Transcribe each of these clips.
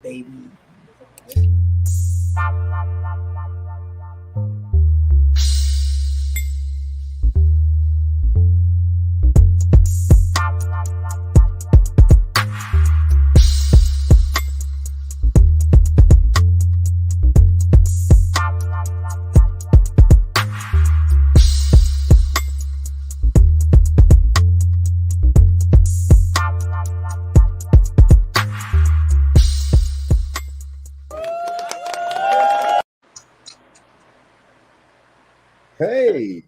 baby. Hey,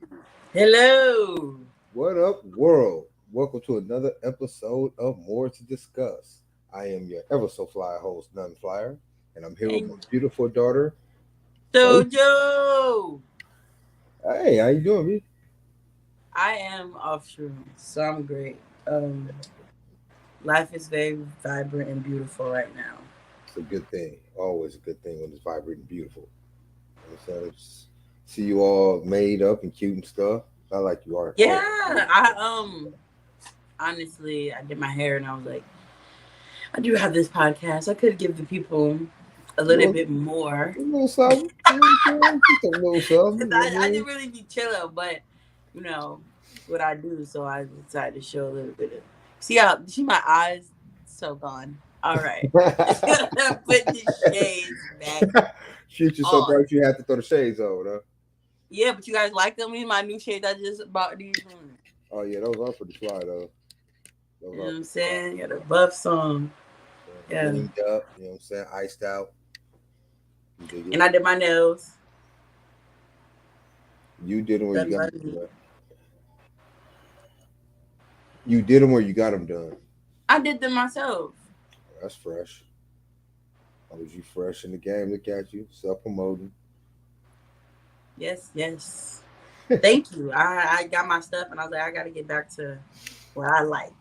Hello. what up, world? Welcome to another episode of More to Discuss. I am your ever so fly host, NunFlyyer, and I'm here with my And beautiful daughter, Tojo. Tojo. Hey, how you doing, B? I am off shrooms, so I'm great. Um, Life is very vibrant and beautiful right now. It's a good thing. Always a good thing when it's vibrant and beautiful. You know what I'm saying? See you all made up and cute and stuff. Not like you are. Yeah, Oh, I honestly I did my hair and I was like, I do have this podcast. I could give the people a you little know, bit more. a little something. You know what I'm saying? Just a little something. 'Cause You know what I I mean? didn't really be chilling, but you know, it's what I do, so I decided to show a little bit of see my eyes so gone. All right. Put the shades back Future so on. bright you have to throw the shades on, huh? Yeah, but you guys like them? These my new shades I just bought these from. Oh yeah, those are pretty fly though. Those You know are what I'm pretty fly. saying? Yeah, the buff song. Yeah. Cleaned up, you know what I'm saying? Iced out. You dig it? And I did my nails. You did them where you Done got my them done. You did them where you got them done. I did them myself. That's fresh. How was you fresh in the game? Look at you, self promoting. Yes, yes. Thank you. I got my stuff and I was like, I gotta get back to what I like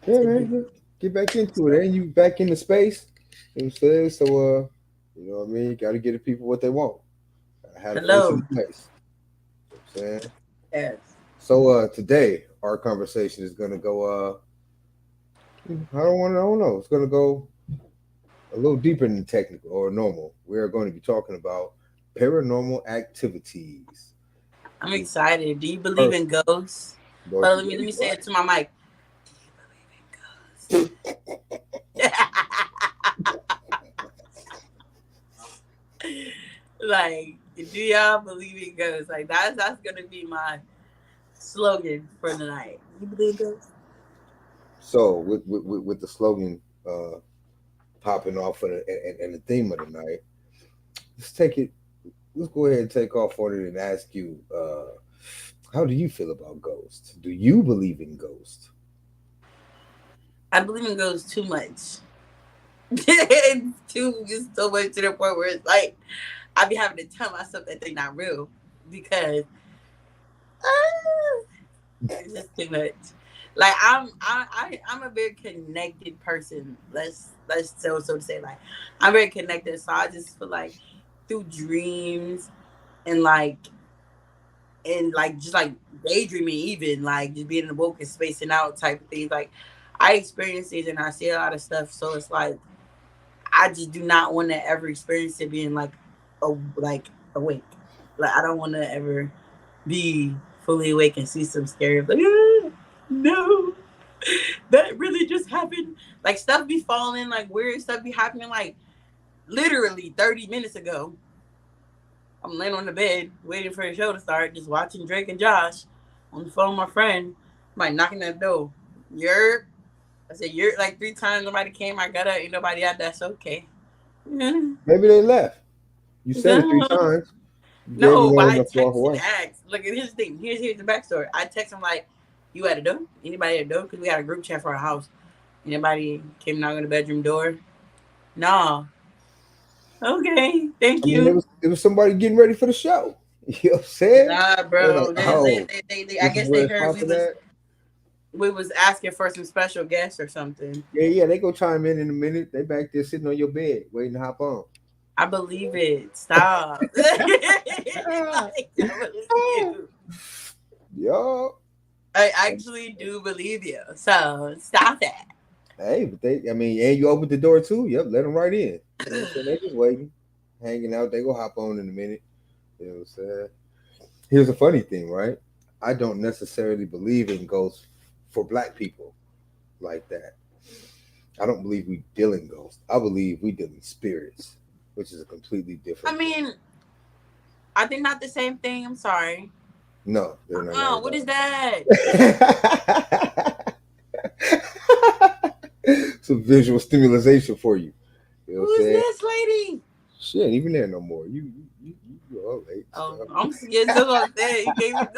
Yeah, to man. do. Get back into So, it. And you back into space. You know what I'm saying? So you know what I mean? You gotta give the people what they want. Gotta have a face in hello. the place. You know what I'm saying? Yes. So today our conversation is gonna go I don't know. It's gonna go a little deeper than technical or normal. We are going to be talking about paranormal activities. I'm excited. Do you believe in Person, ghosts? Lord, But let me say what? it to my mic. Do you believe in ghosts? Like, do y'all believe in ghosts? Like that's gonna be my slogan for the night. You believe in ghosts? So with the slogan popping off for and the theme of the night, let's take it. Let's go ahead and take off on it and ask you, how do you feel about ghosts? Do you believe in ghosts? I believe in ghosts too much. It's so much to the point where it's like I be having to tell myself that they're not real because it's just too much. Like I'm a very connected person. Let's so to say like I'm very connected. So I just feel like through dreams and just like daydreaming, even like just being awoke and spacing out type of things. Like I experience these and I see a lot of stuff. So it's like I just do not want to ever experience it being like awake. Like I don't want to ever be fully awake and see some scary like no, that really just happened. Like stuff be falling, like weird stuff be happening. Like literally 30 minutes ago, I'm laying on the bed waiting for the show to start, just watching Drake and Josh on the phone with my friend. I'm like knocking at the door. You're I said you're like three times. Nobody came. I got up. Ain't nobody out. That's okay. Maybe they left. You said it three times. You gave them No, but one I enough to walk texted and away. asked. Look, here's the thing. Here's the backstory. I text him like, "You at a door? Anybody at a door? Because we got a group chat for our house. Anybody came knocking on the bedroom door? No. Okay, thank I mean, you. it was somebody getting ready for the show. You know what I'm saying? Nah, They're bro. like, oh, I this is guess where they it's heard we popping was at. we was asking for some special guests or something. Yeah. They go chime in a minute. They back there sitting on your bed waiting to hop on. I believe it. Stop. Ah, Like, I believe ah, you. yo. I actually do believe you. So stop that. Hey, but I mean, and you opened the door too. Yep, let them right in. You know what I'm saying? They just waiting, hanging out. They go hop on in a minute. You know what I'm saying? Here's a funny thing, right? I don't necessarily believe in ghosts for black people like that. I don't believe we deal in ghosts. I believe we deal in spirits, which is a completely I different thing. mean, I think not the same thing. I'm sorry. No, they're not at What is all. that? Some visual stimulation for you. You know what Who I'm is saying? this lady? She ain't even there no more. You all late Oh, stuff. I'm scared. Still gonna say it. You gave me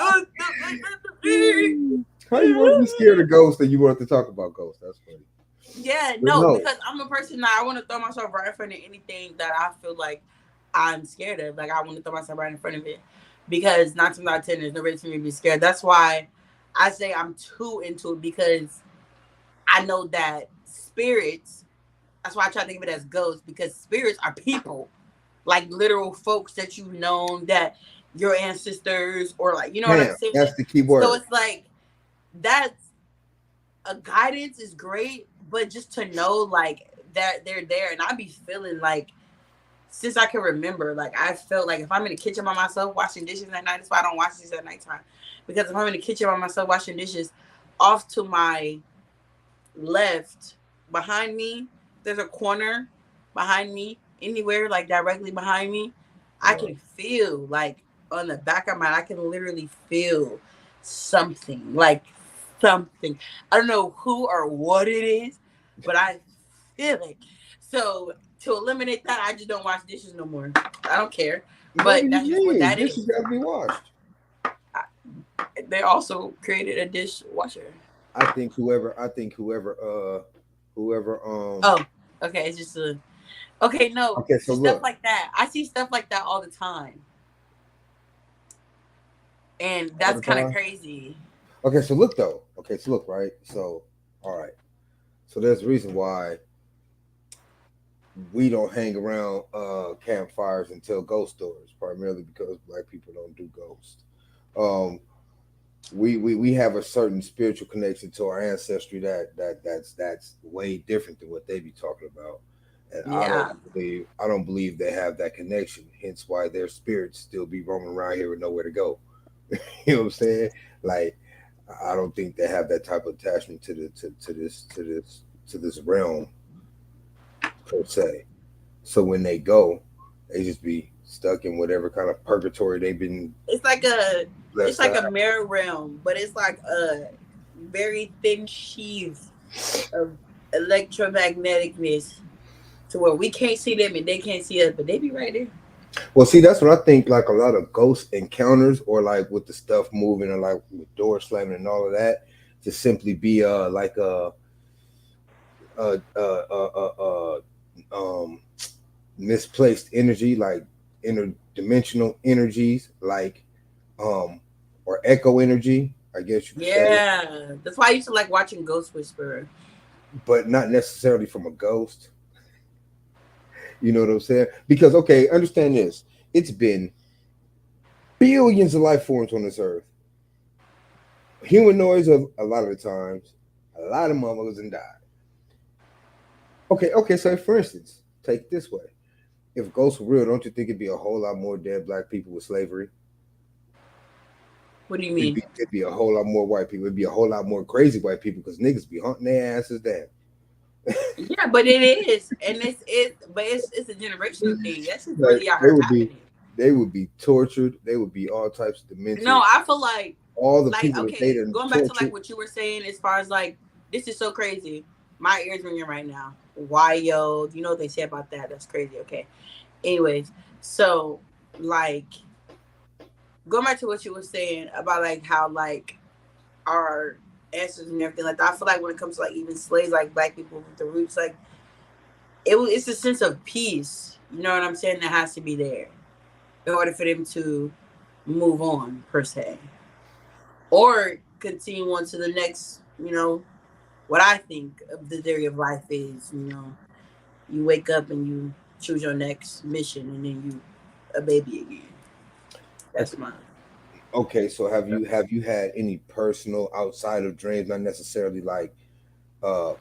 How you want to be scared of ghosts and you want to talk about ghosts? That's funny. Yeah, But no, no, because I'm a person that I want to throw myself right in front of anything that I feel like I'm scared of. Like I want to throw myself right in front of it because 9 times out of 10, there's no reason for me to be scared. That's why I say I'm too into it because I know that spirits. That's why I try to think of it as ghosts because spirits are people, like literal folks that you've known that your ancestors or like you know what I'm damn, saying. that's the key So word. it's like that's a guidance is great, but just to know like that they're there, and I be feeling like since I can remember, like I felt like if I'm in the kitchen by myself washing dishes at night, that's why I don't wash dishes at nighttime. Because if I'm in the kitchen by myself washing dishes, off to my left behind me, there's a corner behind me, anywhere like directly behind me, I Right. can feel like on the back of my I can literally feel something. Like something. I don't know who or what it is, but I feel it. So to eliminate that, I just don't wash dishes no more. I don't care. What do But you that's just what mean? that is. Dishes gotta be washed. They also created a dishwasher. I think whoever Oh, okay. It's just a okay. No, okay, so stuff look, like that. I see stuff like that all the time, and all that's the kind of time. crazy. Okay, so look though. Okay, so look, right? So all right. So there's a reason why we don't hang around campfires and tell ghost stories, primarily because black people don't do ghosts. Um we have a certain spiritual connection to our ancestry that's way different than what they be talking about. And Yeah, I don't believe they have that connection, hence why their spirits still be roaming around here with nowhere to go. You know what I'm saying? Like I don't think they have that type of attachment to this realm per se. So when they go, they just be stuck in whatever kind of purgatory they've been it's like a it's blessed to like a have. mirror realm, but it's like a very thin sheath of electromagneticness to where we can't see them and they can't see us, but they be right there. Well, see, that's what I think. Like a lot of ghost encounters, or like with the stuff moving, and like with doors slamming and all of that, to simply be like um misplaced energy, like interdimensional energies, like um or echo energy, I guess you could say, Yeah, that's why I used to like watching Ghost Whisperer. but not necessarily from a ghost. You know what I'm saying? Because okay, understand this: it's been billions of life forms on this earth. Humanoids of a lot of the times, a lot of motherfuckers and died. Okay. So for instance, take it this way: if ghosts were real, don't you think it'd be a whole lot more dead black people with slavery? What do you mean? It'd be a whole lot more white people. It'd be a whole lot more crazy white people because niggas be hunting their asses down. Yeah, but it is, and but it's a generational thing. That's just Like really out here happening. they would be tortured. They would be all types of No, demented. I feel All the like people that they okay, done going back to like tortured. what you were saying as far as like this is so crazy. My ears ringing right now. Why yo? You know what they say about that? That's crazy. Okay. Anyways, so like going back to what you were saying about like how like our ancestors and everything like that. I feel like when it comes to like even slaves, like black people with the roots, like it's a sense of peace. You know what I'm saying? That has to be there in order for them to move on per se, or continue on to the next. You know what I think of the theory of life is. You know, you wake up and you choose your next mission, and then you a baby again. That's Okay. mine. Okay. So have you had any personal outside of dreams, not necessarily like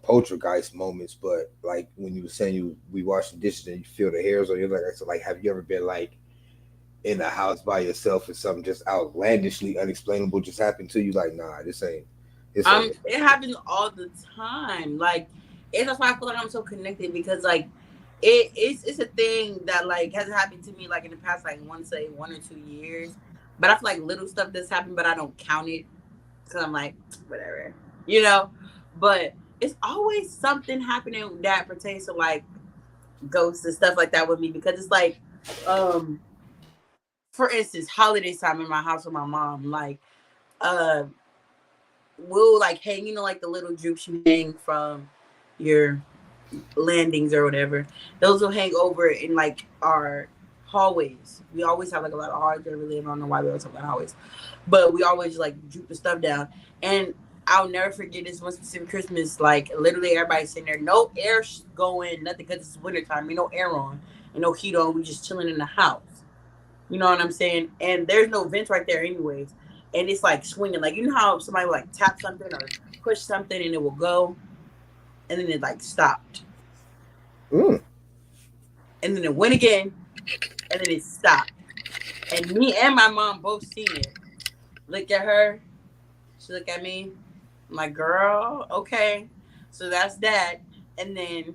poltergeist moments, but like when you were saying we wash the dishes and you feel the hairs on your leg. So like, have you ever been like in a house by yourself and something just outlandishly unexplainable just happened to you? Like, nah, this ain't it. It happens all the time. Like, it's that's why I feel like I'm so connected because like it's a thing that like hasn't happened to me like in the past like one say 1 or 2 years. But I feel like little stuff does happen, but I don't count it because I'm like whatever, you know. But it's always something happening that pertains to like ghosts and stuff like that with me because it's like, um, for instance, holiday time in my house with my mom, like uh we'll like hang, you know, like the little droops you hang from your landings or whatever. Those will hang over in like our hallways. We always have like a lot of hallways. I really don't know why we always have a lot of hallways, but we always like droop the stuff down. And I'll never forget this one specific Christmas. Like literally, everybody's sitting there, no air going, nothing, because it's winter time. Ain't no air on and no heat on. We just chilling in the house. You know what I'm saying? And there's no vents right there, anyways. And it's like swinging. Like you know how somebody will like tap something or push something and it will go, and then it like stopped, Mm. and then it went again, and then it stopped. And me and my mom both seen it. Look at her. She look at me. I'm like, girl, okay. So that's that. And then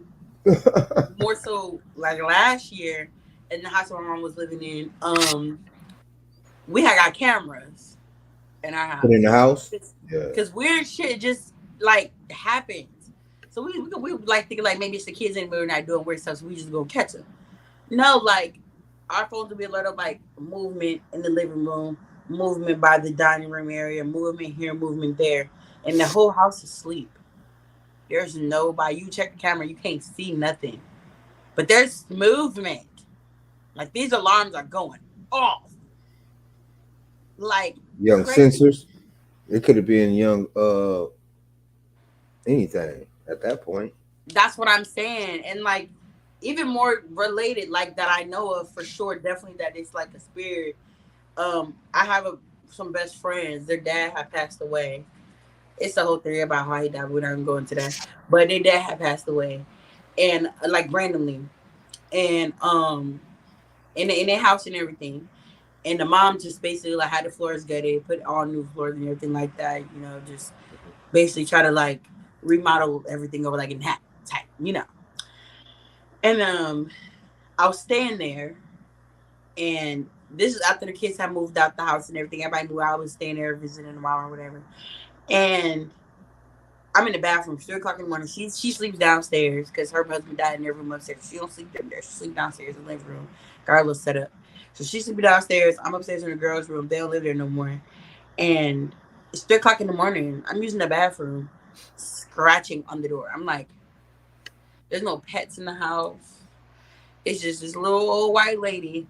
more so like last year in the house my mom was living in, we had got cameras in our But in house. the house, yeah. Because weird shit just like happens. So we like thinking like maybe it's the kids and we're not doing weird stuff, so we just go catch them. No, like our phones will be alert of like movement in the living room, movement by the dining room area, movement here, movement there, and the whole house is asleep. There's nobody. You check the camera, you can't see nothing, but there's movement. Like these alarms are going off, like Young crazy. sensors. It could have been young anything at that point. That's what I'm saying, and like even more related, like that I know of for sure, definitely that it's like a spirit. I have some best friends. Their dad had passed away. It's a whole theory about how he died. We're not gonna go into that. But their dad had passed away, and like randomly, and in their house and everything. And the mom just basically like had the floors gutted, put all new floors and everything like that. You know, just basically try to like remodel everything over like in that type. You know, and I was staying there, and this is after the kids had moved out the house and everything. Everybody knew I was staying there visiting the mom or whatever. And I'm in the bathroom, 3 o'clock in the morning. She sleeps downstairs because her husband died in their room upstairs. She don't sleep there. She sleep downstairs in the living room. Got her little setup. So she sleeping downstairs. I'm upstairs in the girls' room. They don't live there no more. And it's 3 o'clock in the morning. I'm using the bathroom, scratching on the door. I'm like, there's no pets in the house. It's just this little old white lady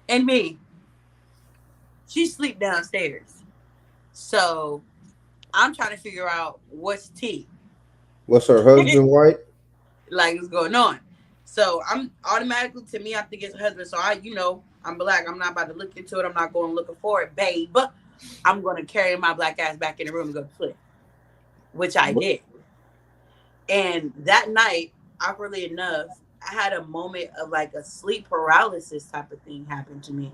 and me. She sleep downstairs. So I'm trying to figure out what's tea. Was her husband white? Like what's going on. So I'm automatically to me I think it's a husband. So I'm black. I'm not about to look into it. I'm not going looking for it, babe. I'm gonna carry my black ass back in the room and go to sleep, which I did. And that night, awkwardly enough, I had a moment of like a sleep paralysis type of thing happen to me.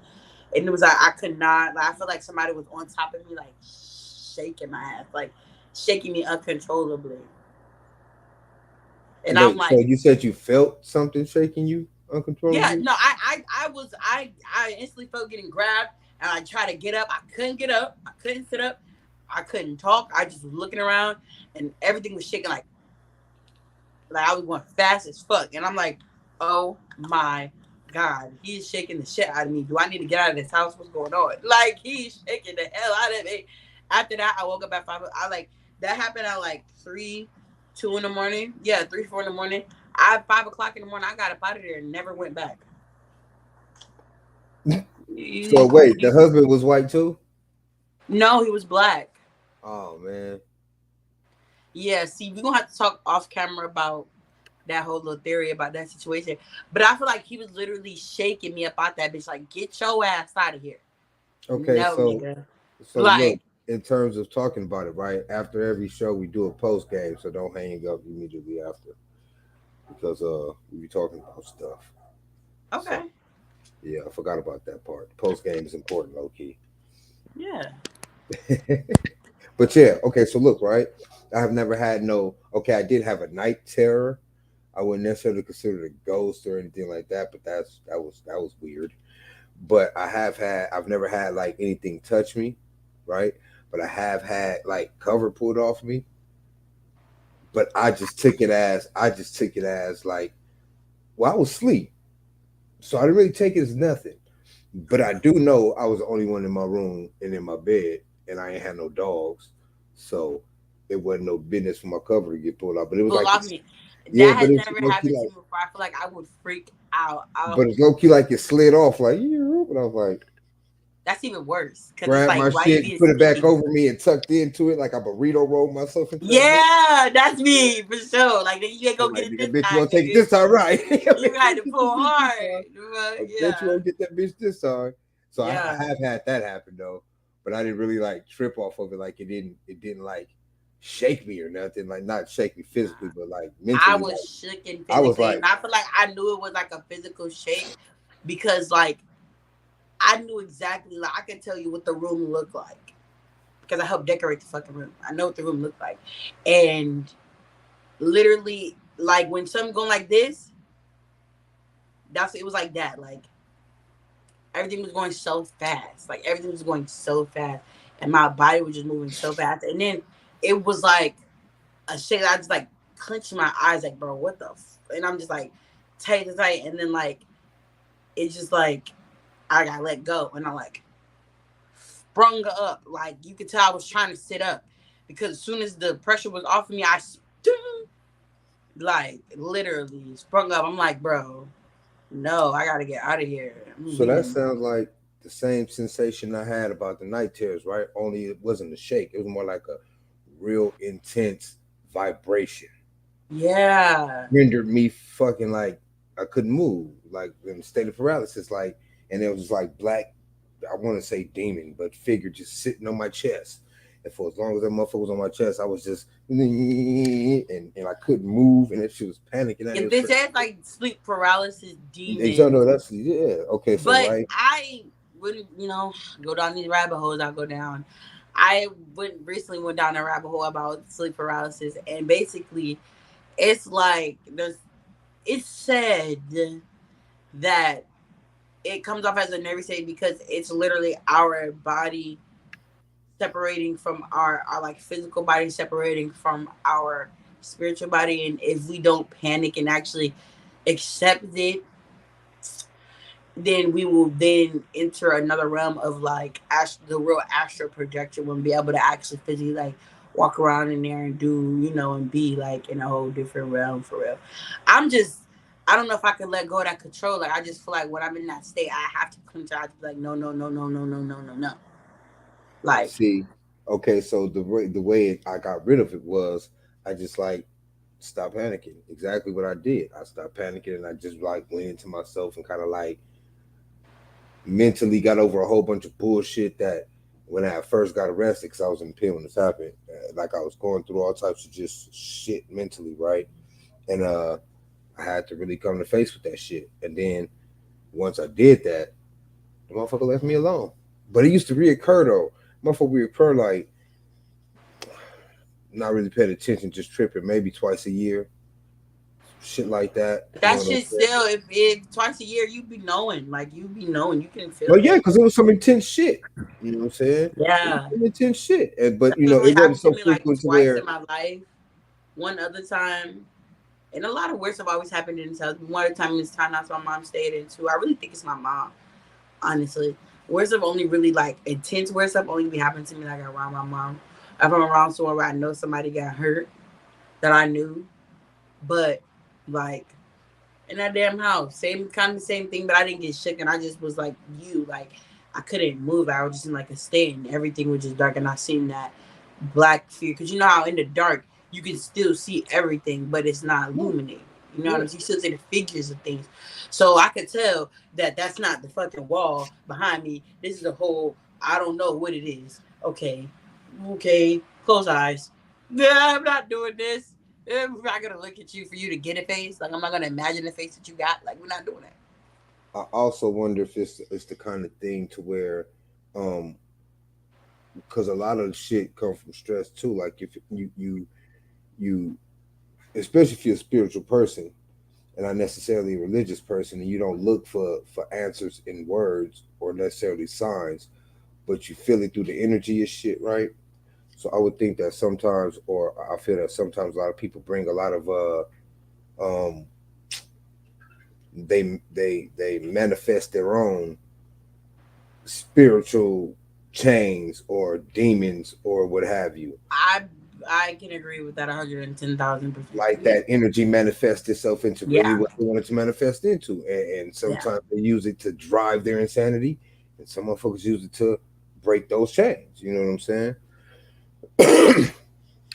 And it was like I could not like I feel like somebody was on top of me, like shaking my ass, like shaking me uncontrollably. And I'm Wait, so like, you said you felt something shaking you yeah, uncontrollably? no, I instantly felt getting grabbed, and I tried to get up. I couldn't get up. I couldn't sit up. I couldn't talk. I just was looking around, and everything was shaking like I was going fast as fuck. And I'm like, oh my god, he's shaking the shit out of me. Do I need to get out of this house? What's going on? Like he's shaking the hell out of me. After that, I woke up at 5. I like that happened at like 3, 2 in the morning. Yeah, 3, 4 in the morning. I 5 o'clock in the morning. I got up out of there and never went back. So wait, the husband was white too? No, he was black. Oh man. Yeah, see, we're gonna have to talk off camera about that whole little theory about that situation. But I feel like he was literally shaking me up out that bitch, like, get your ass out of here. Okay, No, so nigga. so look, Like, in terms of talking about it, right? After every show, we do a post game, so don't hang up immediately after because we be talking about stuff. So Okay. yeah, I forgot about that part. Post game is important, low key. Yeah. But yeah, okay. So look, right? I have never had no. Okay, I did have a night terror. I wouldn't necessarily consider it a ghost or anything like that, but that was weird. But I've never had like anything touch me, right? But I have had like cover pulled off me. But I just took it as like, well, I was asleep, so I didn't really take it as nothing. But I do know I was the only one in my room and in my bed, and I ain't had no dogs, so it wasn't no business for my cover to get pulled off. But it was Pull like off this, me. yeah. That But has it's never low key happened to like, me before. I feel like I would freak out. but it's low key like it slid off like, yeah. But I was like, That's even worse because it's grabbed like, my why you shit, being put it back sneaky? over me, and tucked into it like I burrito rolled myself into that bitch. Yeah, that's me for sure. Like, you ain't I'm gonna like, get it nigga, this bitch, you time, won't take it nigga. this time, right? I You bet you had won't to get that pull bitch this hard. time. I bet you Yeah, won't get that bitch this time. So I yeah. have had that happen though, but I didn't really like trip off of it. Like it didn't like shake me or nothing. Like not shake me physically, but like I mentally. was Like shaking I was physically, and like, I feel like I knew it was like a physical shake because, like, I knew exactly, like, I could tell you what the room looked like because I helped decorate the fucking room. I know what the room looked like, and literally, like, when something going like this, it was like that. Like, everything was going so fast. Like, everything was going so fast, and my body was just moving so fast. And then it was like a shake. I just like clenched my eyes, like, bro, what the? And I'm just like tight, tight, and then like it's just like I got let go, and I like sprung up. Like, you could tell I was trying to sit up because as soon as the pressure was off of me, like literally sprung up. I'm like, bro, no, I gotta get out of here. I'm so that leaving. sounds like the same sensation I had about the night terrors, right? Only it wasn't a shake. It was more like a real intense vibration. Yeah. Rendered me fucking like I couldn't move, like in a state of paralysis, like, and it was just like black. I want to say demon, but figure just sitting on my chest. And for as long as that motherfucker was on my chest, I was just and I couldn't move, and she was panicking at me. If It was they crazy. said like sleep paralysis Exactly. demons, That's yeah. Okay, so but right. I wouldn't, go down these rabbit holes. I go down. I went down a rabbit hole about sleep paralysis, and basically, it's like it's said that it comes off as a nervous state because it's literally our body separating from our like physical body separating from our spiritual body, and if we don't panic and actually accept it, then we will then enter another realm of like the real astral projection when be able to actually physically like walk around in there and do, and be like in a whole different realm for real. I'm just, I don't know if I can let go of that control. Like, I just feel like when I'm in that state, I have to clench. I have to be like, no, no, no, no, no, no, no, no, no. Like, See, okay, so the way I got rid of it was I just like stopped panicking. Exactly what I did. I stopped panicking and I just like went into myself and kind of like mentally got over a whole bunch of bullshit that when I first got arrested, because I was in the pen when this happened, like I was going through all types of just shit mentally, right? And I had to really come to face with that shit. And then once I did that, the motherfucker left me alone. But it used to reoccur though. Motherfucker reoccur like not really paying attention, just tripping maybe twice a year, shit like that. You know that what I'm shit saying? still, if twice a year, you be knowing. Like, you be knowing. You can feel But yeah, that. because it was some intense shit. You know what I'm saying? It was Yeah. some intense shit, and but That's only it wasn't happened to so me like frequent to twice where. in my life. One other time, and a lot of worse have always happened in this house. One other time in this townhouse my mom stayed in too. I really think it's my mom, honestly. Worse have only really like intense worse have only been happening to me like around my mom. If I'm around somewhere where I know somebody got hurt that I knew, but like in that damn house, same kind of the same thing, but I didn't get shook, and I just was like like I couldn't move. I was just in like a state, and everything was just dark, and I seen that black fear because you know how in the dark you can still see everything, but it's not Yeah, illuminated. You know what yeah. I'm saying? You still see the figures of things, so I could tell that that's not the fucking wall behind me. This is a whole. I don't know what it is. Okay, Okay, close eyes. Yeah, I'm not doing this. I'm not gonna look at you for you to get a face. Like I'm not gonna imagine the face that you got. Like we're not doing that. I also wonder if it's the kind of thing to where, um, because a lot of the shit comes from stress too. Like if you, especially if you're a spiritual person and not necessarily a religious person, and you don't look for answers in words or necessarily signs, but you feel it through the energy of shit, right? So I would think that sometimes, or I feel that sometimes a lot of people bring a lot of they manifest their own spiritual chains or demons or what have you. I I can agree with that 110,000%. Like Yeah, that energy manifests itself into really yeah, what they want it to manifest into, and yeah. sometimes they use it to drive their insanity, and some motherfuckers use it to break those chains. You know what I'm saying?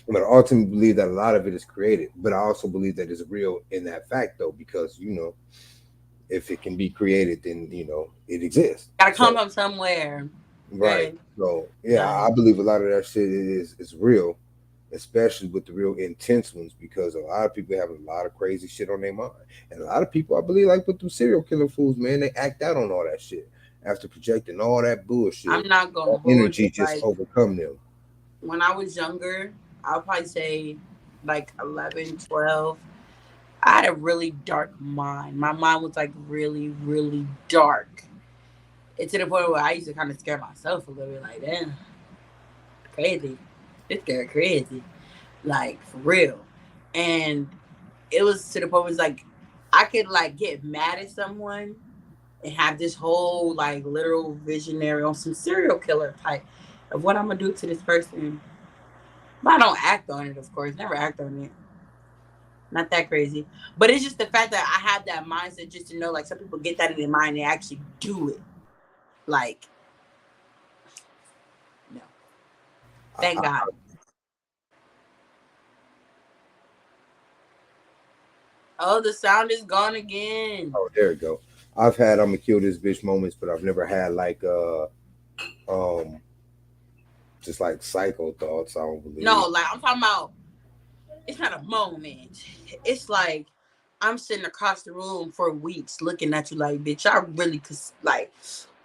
But I ultimately believe that a lot of it is created. But I also believe that it's real in that fact, though, because if it can be created, then it exists. Gotta come So from somewhere. right. Right. So yeah, Done. I believe a lot of that shit is real, especially with the real intense ones, because a lot of people have a lot of crazy shit on their mind, and a lot of people, I believe, like with them serial killer fools, man, they act out on all that shit after projecting all that bullshit. I'm not gonna That hold energy you. just Like overcome them. when I was younger, I'll probably say like 11, 12. I had a really dark mind. My mind was like really, really dark. It's to the point where I used to kind of scare myself a little bit. Like, damn, crazy. This girl crazy. Like for real. And it was to the point where it's like I could like get mad at someone and have this whole like literal visionary on some serial killer type of what I'm gonna do to this person. But I don't act on it, of course. Never act on it. Not that crazy. But it's just the fact that I have that mindset just to know like some people get that in their mind and they actually do it. Like, no. I, Thank I, God. Oh, the sound is gone again. oh, there we go. I've had I'm gonna kill this bitch moments, but I've never had like um just like psycho thoughts. I don't believe. No, like I'm talking about it's not a moment. It's like I'm sitting across the room for weeks looking at you like, bitch, I really could like,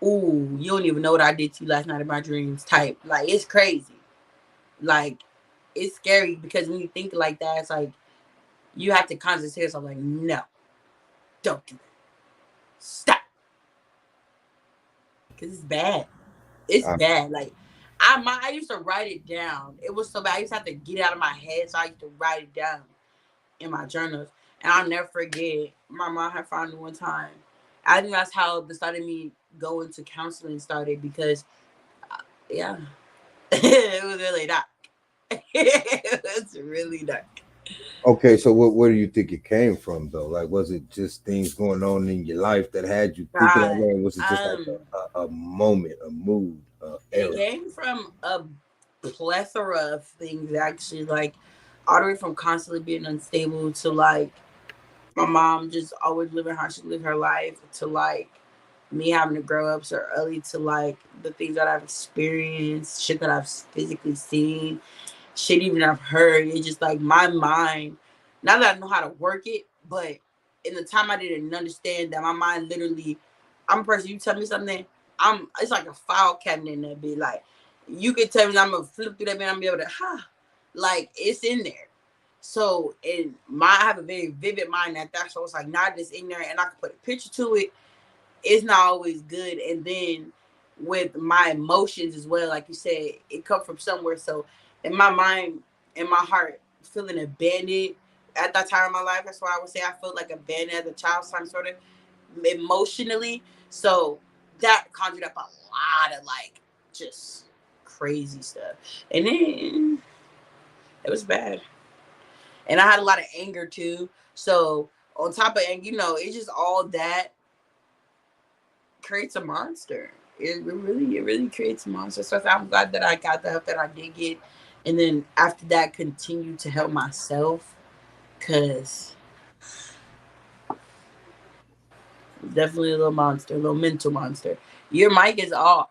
ooh, you don't even know what I did to you last night in my dreams type. Like it's crazy. Like it's scary because when you think like that, it's like you have to constantly say yourself like, no, don't do that. Stop. Cause it's bad. It's I, bad. Like I used to write it down. It was so bad. I used to have to get it out of my head. So I used to write it down in my journals. And I'll never forget. My mom had found me one time. I think that's how the start of me going to counseling started because yeah, it was really dark. It was really dark. okay, so what where do you think it came from though? Like, was it just things going on in your life that had you thinking that God, way? Or was it just like um, a moment, a mood, it era? came from a plethora of things actually, like all the way from constantly being unstable to like my mom just always living how she lived her life to like me having to grow up so early to like the things that I've experienced, shit that I've physically seen, shit even I've heard. It's just like my mind, now that I know how to work it, but in the time I didn't understand that my mind literally, I'm a person, you tell me something, it's like a file cabinet in that bit. Like you could tell me I'm gonna flip through that bit, I'm gonna be able to, like it's in there. So in my I have a very vivid mind at that. So it's like not just in there and I can put a picture to it. It's not always good. And then with my emotions as well, like you said, it come from somewhere. So in my mind, in my heart, feeling abandoned at that time in my life. That's why I would say I felt like abandoned as a child, some sort of emotionally. So that conjured up a lot of like just crazy stuff. And then it was bad. And I had a lot of anger too. So on top of anger, it's just all that creates a monster. It really creates a monster. So I'm glad that I got the help that I did get, and then after that, continue to help myself, cause definitely a little monster, a little mental monster. Your mic is off.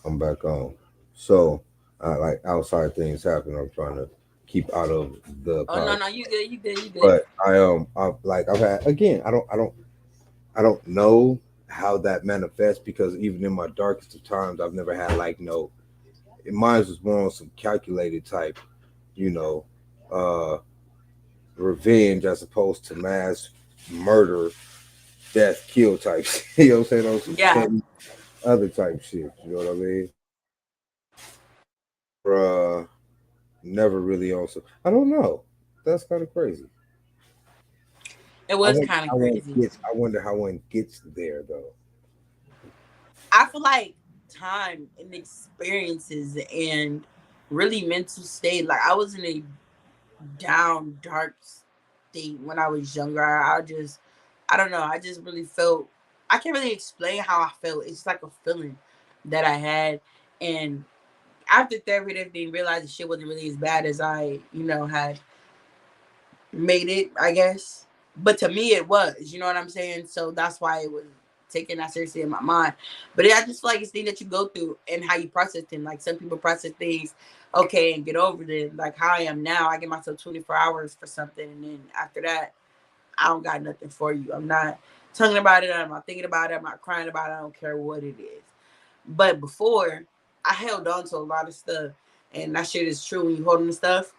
I'm back on. So. Like outside things happen. I'm trying to keep out of the Oh no, pod. no, you good, you good, you good. But I've had again. I don't know how that manifests because even in my darkest of times, I've never had like no. Mine was more on some calculated type, you know, uh, revenge as opposed to mass murder, death, kill type. You know what I'm saying? On some Yeah, petty other type shit. You know what I mean? Never really on some. I don't know. That's kind of crazy. it was kind of crazy. I wonder how one gets there though. I feel like time and experiences and really mental state. Like I was in a down, dark state when I was younger. I don't know. I just really felt. I can't really explain how I felt. It's like a feeling that I had, and after therapy and everything, realized the shit wasn't really as bad as had made it, I guess. But to me, it was. You know what I'm saying? So that's why it was taken that seriously in my mind. But I just feel like it's things that you go through and how you process them. Like some people process things, okay, and get over them. Like how I am now, I give myself 24 hours for something, and then after that, I don't got nothing for you. I'm not talking about it. I'm not thinking about it. I'm not crying about it. I don't care what it is. But before, I held on to a lot of stuff, and that shit is true. When you hold on to stuff,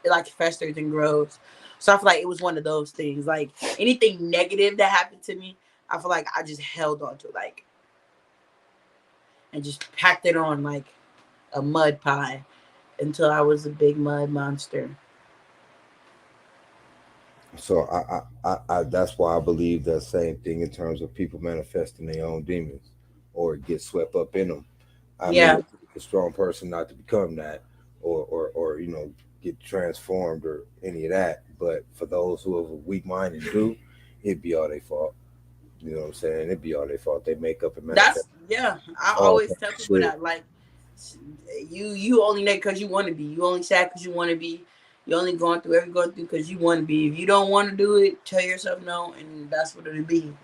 it like festers and grows. So I feel like it was one of those things. Like anything negative that happened to me, I feel like I just held on to like and just packed it on like a mud pie until I was a big mud monster. So that's why I believe that same thing in terms of people manifesting their own demons or get swept up in them. I mean, Yeah, it takes a strong person not to become that, or get transformed or any of that. But for those who have a weak mind and do, it'd be all their fault. You know what I'm saying? It'd be all their fault. They make up and manifest that's yeah. I all always kinds tell of people shit. that like you only there because you want to be. You only sad because you want to be. You only going through every going through because you want to be. If you don't want to do it, tell yourself no, and that's what it'll be.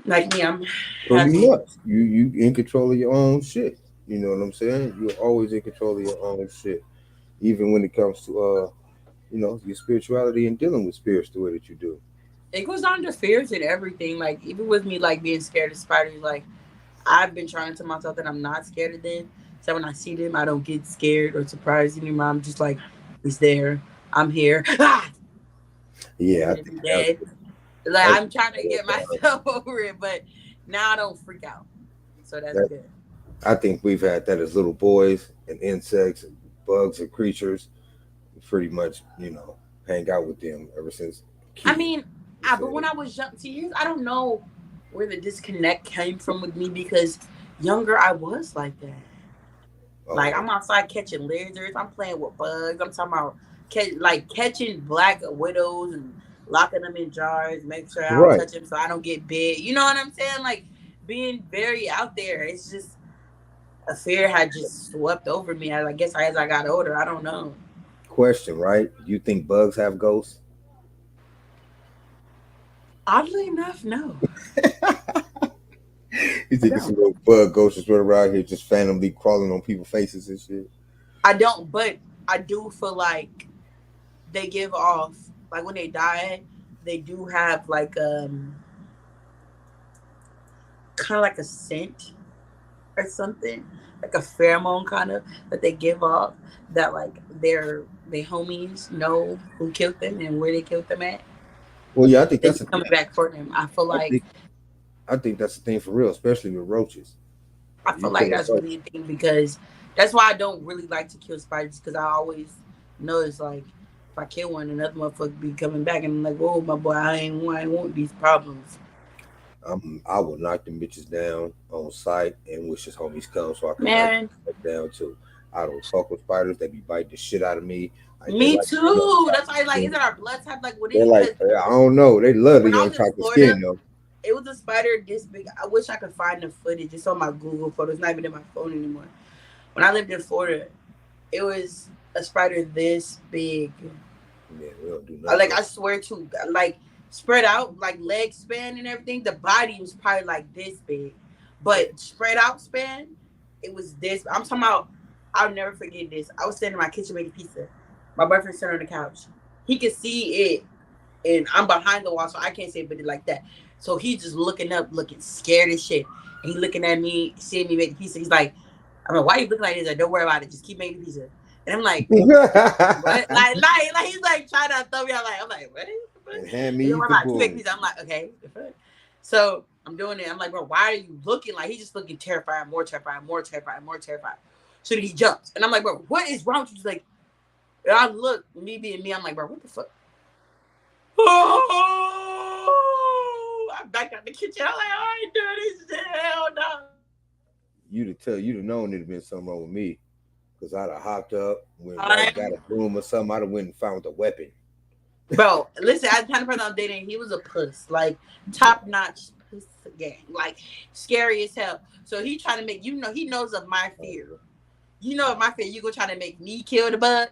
Like me, I'm Pretty happy. much, you in control of your own shit. You know what I'm saying? You're always in control of your own shit, even when it comes to your spirituality and dealing with spirits the way that you do. It goes down to fears and everything. Like even with me, like being scared of spiders. Like I've been trying to tell myself that I'm not scared of them. So when I see them, I don't get scared or surprised anymore. I'm just like, it's there. I'm here. Ah! And Yeah, I then think be that's dead. Like that's I'm trying to get myself over it, but now I don't freak out. So that's that. good. I think we've had that as little boys and insects and bugs and creatures. Pretty much, hang out with them ever since I kids. mean, You but when said, I was young, see, I don't know where the disconnect came from with me because younger I was like that. Like okay, I'm outside catching lizards. I'm playing with bugs. I'm talking about catching black widows and locking them in jars. Make sure I don't right. touch them so I don't get bit. You know what I'm saying? Like being very out there. It's just a fear had just swept over me. I guess as I got older, I don't know. Question, right? You think bugs have ghosts? Oddly enough, no, You I think it's a don't. little bug ghost just running around here just randomly crawling on people's faces and shit? I don't. But I do feel like they give off like when they die, they do have like kind of like a scent or something, like a pheromone kind of that they give off that like their homies know who killed them and where they killed them at. Well, yeah, I think They that's be a thing. coming back for them. I think I think that's the thing for real, especially with roaches. I You feel like kill a that's roach. really a thing because that's why I don't really like to kill spiders because I always notice like if I kill one, another motherfucker be coming back and I'm like, oh my boy, I ain't want these problems, I will knock them bitches down on sight and wish his homies come so I can knock man. them down too. I don't fuck with spiders. They be biting the shit out of me. Like they Me like to be on too. top That's of why like the is skin. it our blood type? Like what is They're it? like, Because I don't know. They love to when be I on was in top of the Florida, skin though. it was a spider this big. I wish I could find the footage. It's on my Google photos. It's not even in my phone anymore. When I lived in Florida, it was a spider this big. Yeah, we don't do nothing Like to I swear to, like spread out, like leg span and everything. The body was probably like this big, them. but spread out span. It was this. I'm talking about. I'll never forget this. I was standing in my kitchen making pizza. My boyfriend's sitting on the couch. He could see it, and I'm behind the wall, so I can't say but it like that. So he's just looking up, looking scared as shit. And he looking at me, seeing me make pizza. He's like, I'm like, why are you looking like this? Like, don't worry about it. Just keep making pizza. And I'm like, what? Like he's like trying to throw me out. Like, I'm like, what? And hand You don't me worry the about it. Keep making broom. pizza. I'm like, okay. So I'm doing it. I'm like, bro, why are you looking like he's just looking terrified, more terrified, more terrified, more terrified. So then he jumps. And I'm like, bro, what is wrong with you? He's like, and I look, me being me, I'm like, bro, what the fuck? Oh, I'm back out the kitchen. I'm like, I ain't doing this. Hell no. You'd have known it'd been something wrong with me. Because I'd have hopped up, went right, got I'm, a broom or something. I'd have went and found a weapon. bro, listen, I the kind of person I'm dating, he was a puss. Like, top notch puss gang. Like, scary as hell. So he trying to make, he knows of my Oh, fear. You know, of my fear, you gonna try to make me kill the bug?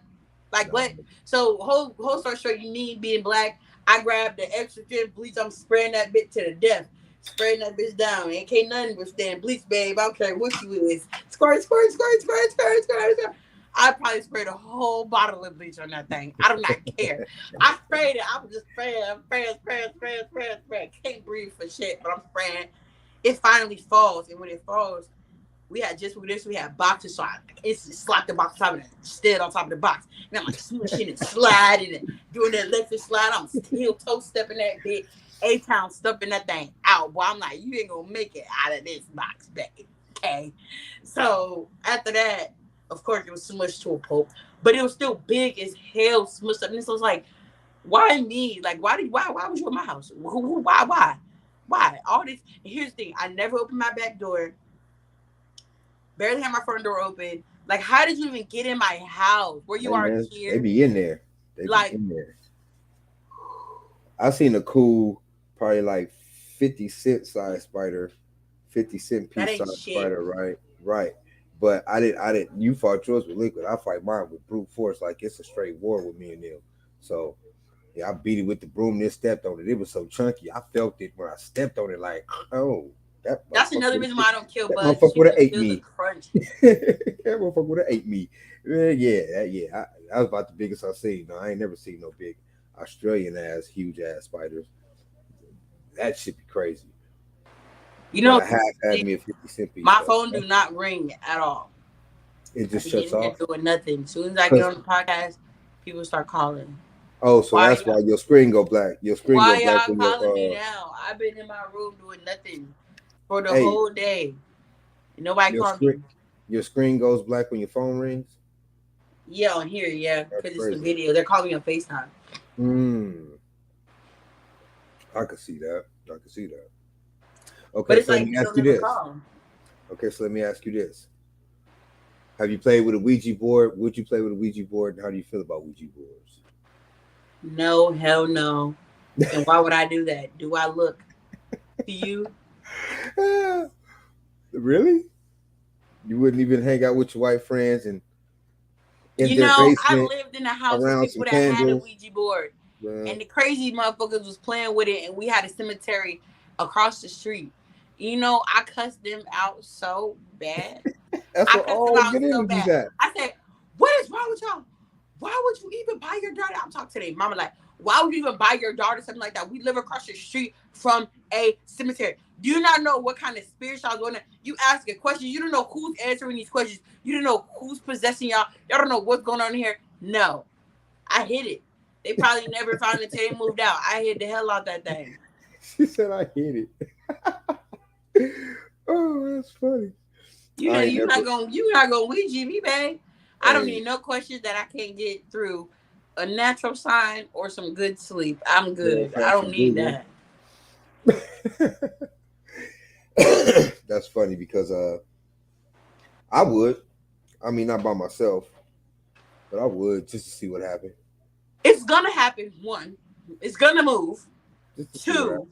Like, no. what? So, whole story short, you need being black. I grabbed the extra strength bleach. I'm spraying that bitch to the death. Spraying that bitch down. Ain't can't nothing withstand bleach, babe. I don't care what you is. Squirt, squirt, squirt, squirt, squirt, squirt, squirt. I probably sprayed a whole bottle of bleach on that thing. I do not care. I sprayed it. I was just spraying, spraying, spraying, spraying, spraying, spraying. Can't breathe for shit, but I'm spraying. It finally falls, and when it falls, we had just with this, we had boxes, so I instantly slapped the box on top of it, stood on top of the box. And I'm like smooshing and sliding and doing that electric slide. I'm still toe stepping that bit, A-Town stuffing that thing out. Boy, I'm like, you ain't gonna make it out of this box, baby. Okay. So after that, of course, it was smushed to a pulp, but it was still big as hell, smushed up. And so it was like, why me? Like, why was you in my house? Why? All this. And here's the thing: I never opened my back door, barely had my front door open. Like, how did you even get in my house? Where you Hey are man, they here? be in there. They be Like, in there. I seen a cool, probably like 50 cent size spider, 50 cent that piece ain't size shit. spider, right? Right. But I didn't. You fought yours with liquid. I fight mine with brute force. Like it's a straight war with me and them. So yeah, I beat it with the broom. Then stepped on it. It was so chunky. I felt it when I stepped on it. Like oh, that That's motherfucker another would reason why I don't kill that bugs. motherfucker You would have can ate feel the me. crunch. That motherfucker would have ate me. Yeah. That was about the biggest I seen. No, I ain't never seen no big Australian ass, huge ass spiders. That should be crazy. You But know, I have had me a 50 cent piece my though. phone do not ring at all. It I just be shuts getting here off. doing nothing. As soon as I get Cause on the podcast, people start calling. oh, so Why that's y'all? why your screen go black. Your screen go Why black y'all when your calling me now? I've been in my room doing nothing for the hey whole day. Nobody your called me. screen your screen goes black when your phone rings. Yeah, on here, yeah, That's because it's the crazy. video. They're calling me on FaceTime. Hmm. I could see that. I could see that. But Okay, it's so let like me you ask don't you never this. call. Okay, so let me ask you this. Have you played with a Ouija board? Would you play with a Ouija board? And how do you feel about Ouija boards? No, hell no. And why would I do that? Do I look to you? Really? You wouldn't even hang out with your white friends and in You their know, I basement lived in a house with around some people that had a candles? Ouija board, Man, and the crazy motherfuckers was playing with it, and we had a cemetery across the street. You know, I cussed them out so bad. that's I where cussed them all the out good so energies bad. at. I said, "What is wrong with y'all? Why would you even buy your daughter?" I'm talking to their mama like, "Why would you even buy your daughter something like that? We live across the street from a cemetery. Do you not know what kind of spirits y'all going to? You ask a question. You don't know who's answering these questions. You don't know who's possessing y'all. Y'all don't know what's going on here. No, I hid it. They probably never found it until they moved out. I hid the hell out that thing. She said, "I hate it." Oh, that's funny. You know, I ain't never. you not gonna Ouija me, babe. I don't Hey, need no questions that I can't get through a natural sign or some good sleep. I'm girl, good. I from don't need Google. that. That's funny because I would. I mean, not by myself, but I would just to see what happened. It's gonna happen. One, it's gonna move. Just to see what happened. Two,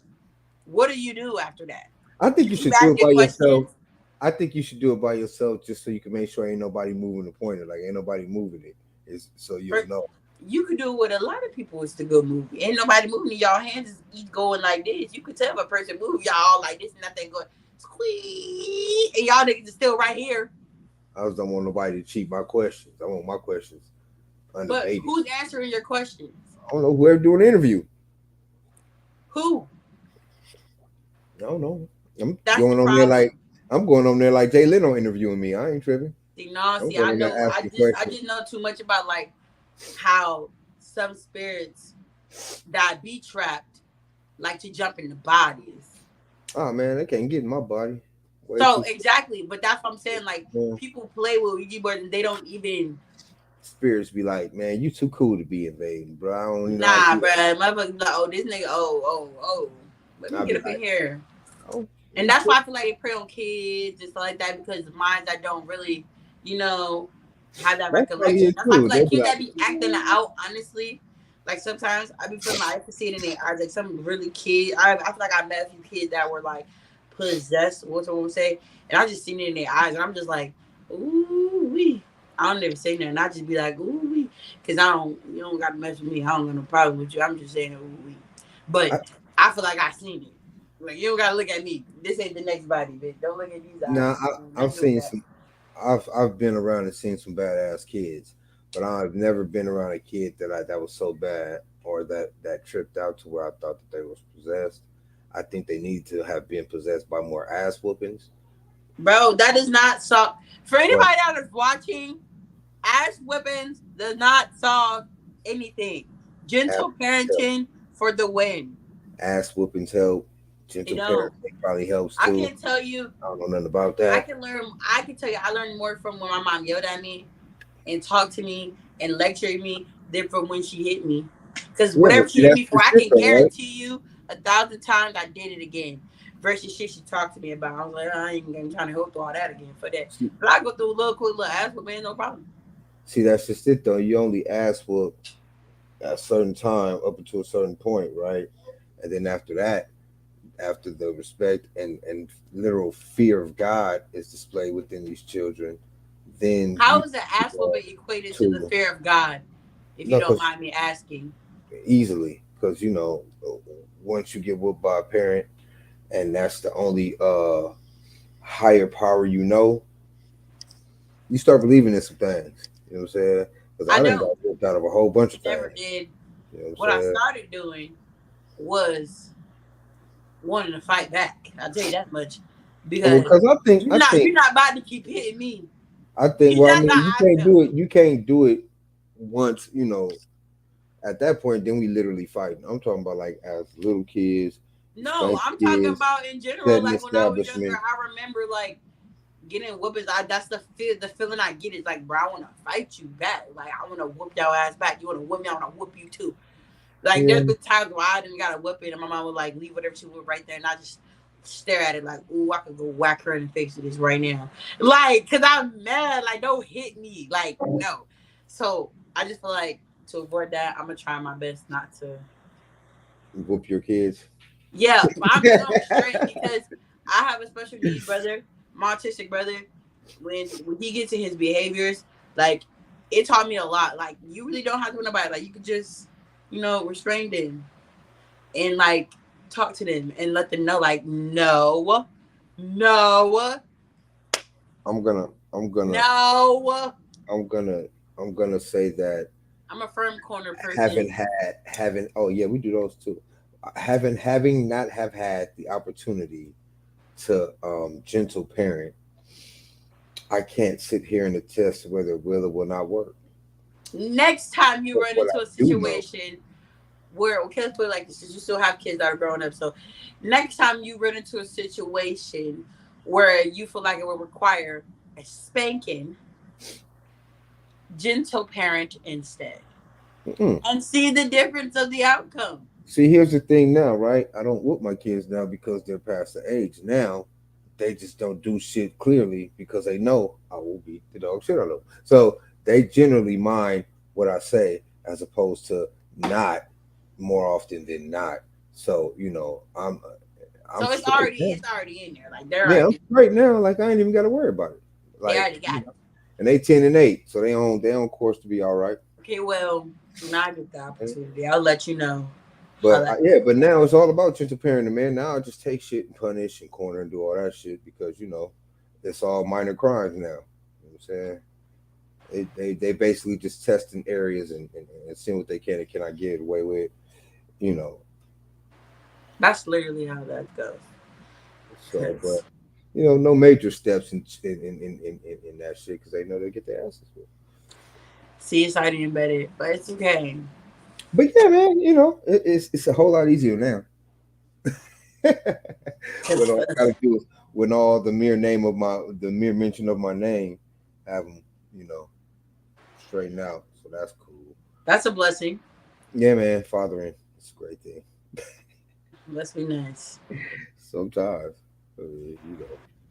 what do you do after that? I think You you keep should do it asking by yourself. questions. I think you should do it by yourself just so you can make sure ain't nobody moving the pointer. Like ain't nobody moving it. Is so you'll For, know. you could do what a lot of people is to go movie. Ain't nobody moving. Y'all hands is each going like this. You could tell if a person move, y'all like this, nothing going squeak, and y'all niggas is still right here. I just don't want nobody to cheat my questions. I want my questions But undebated. who's answering your questions? I don't know whoever doing the interview. Who? I don't know. I'm That's the going on there like problem. I'm going on there like Jay Leno interviewing me. I ain't tripping. See, no, I'm see, going I on there know. asking I questions. just know too much about like how some spirits that be trapped like to jump into bodies. Oh man, they can't get in my body. Way So too exactly, but that's what I'm saying. Like man. people play with Ouija boards and they don't even. Spirits be like, man, you too cool to be invading, bro. I don't even know how to Nah, do that. bruh. Motherfucker, be like, oh, this nigga, oh. Let me I'll get be up in like, here. oh, And you that's tripping. why I feel like they prey on kids and stuff like that because the minds that don't really, you know, have that That's probably recollection. it That's why I too. feel They'll like be kids like, that be acting out, honestly, like sometimes I be feeling like I can see it in their eyes. Like some really kids, I feel like I met a few kids that were like possessed, what's what we say, and I just seen it in their eyes, and I'm just like, ooh wee. I don't never say nothing. I just be like, ooh wee, because you don't got to mess with me. I don't got no problem with you. I'm just saying ooh wee. But I, I feel like I seen it. Like you don't gotta look at me. This ain't the next body, bitch. Don't look at these eyes. nah, I've Nothing with seen that. some. I've been around and seen some badass kids, but I've never been around a kid that was so bad or that tripped out to where I thought that they was possessed. I think they need to have been possessed by more ass whoopings. Bro, that is not solve for But anybody that is watching, ass whippings does not solve anything. ass Gentle help. parenting for the win. Ass whoopings help. You Gentle know, parenting probably helps I too. can tell you, I don't know nothing about I that. can learn I can tell you I learned more from when my mom yelled at me and talked to me and lectured me than from when she hit me. Because Yeah, but whatever see, she hit that's me for, just I it can though, right? guarantee you 1,000 times I did it again. Versus shit she talked to me about. I was like, I ain't gonna trying to go through all that again for that. See, But I go through a little quick little ass, but man, no problem. see, that's just it though. You only ask for at a certain time up until a certain point, right? And then after that, after the respect and literal fear of God is displayed within these children, then How you is the move ass on whooping equated to the to fear of God? If you no, don't because mind me asking. easily, because once you get whooped by a parent, and that's the only higher power you start believing in some things. You know what I'm saying? Because I I done got don't. whooped out of a whole bunch I of never things. did. You know what I'm What I saying? started doing was wanting to fight back. I'll tell you that much. Well, Because because I you're think not about to keep hitting me. I think well, I That's mean, how I felt. you can't do it once. At that point, then we literally fighting. I'm talking about like as little kids, you No, spank I'm talking kids, about in general. setting Like when I was younger, establishment. I remember like getting whoopings. That's the feeling I get is like, bro, I want to fight you back. Like I want to whoop your ass back. You want to whoop me? I want to whoop you too. Like Yeah, there's been times where I didn't got a whooping and my mom would like leave whatever she would right there, and I just stare at it like, ooh, I could go whack her in the face with this right now. Like, cause I'm mad. Like, don't hit me. Like, no. So I just feel like to avoid that, I'm gonna try my best not to. whoop your kids. Yeah, but I'm still restrained because I have a special needs brother, my autistic brother. When he gets in his behaviors, like it taught me a lot. Like you really don't have to know nobody. Like you could just, restrain them and like talk to them and let them know, like, no, no, I'm gonna, I'm gonna, no. I'm gonna, I'm gonna say that I'm a firm corner haven't person. had, haven't. Oh yeah, we do those too. Having not have had the opportunity to gentle parent, I can't sit here and attest whether it will or will not work. Next time you But run what into I a do know, situation where, okay, let's put it like this, since you still have kids that are growing up. So next time you run into a situation where you feel like it will require a spanking, gentle parent instead. mm-mm. And see the difference of the outcome. See, here's the thing now, right? I don't whoop my kids now because they're past the age. Now, they just don't do shit clearly because they know I will beat the dog shit out of them. So they generally mind what I say as opposed to not more often than not. So I'm So it's straight already now. it's already in there. Like they're Yeah, I'm already straight now. Like I ain't even got to worry about it. they Like already got it. and they 10 and 8, so they on course to be all right. Okay, well, when I get the opportunity, I'll let you know how But that yeah, goes. but now it's all about gentle parenting, man. Now I just take shit and punish and corner and do all that shit because it's all minor crimes now. I'm saying? They basically just testing areas and seeing what they can and cannot get away with, you know. That's literally how that goes. So, but Cause no major steps in that shit because they know they get their asses whipped. see, it's already embedded, but it's okay. But yeah, man, it's a whole lot easier now. When Cause all I gotta do is when all the mere mention of my name, have them, you know, straighten out. So that's cool. that's a blessing. Yeah, man, fathering, it's a great thing. Let's be nice. Sometimes,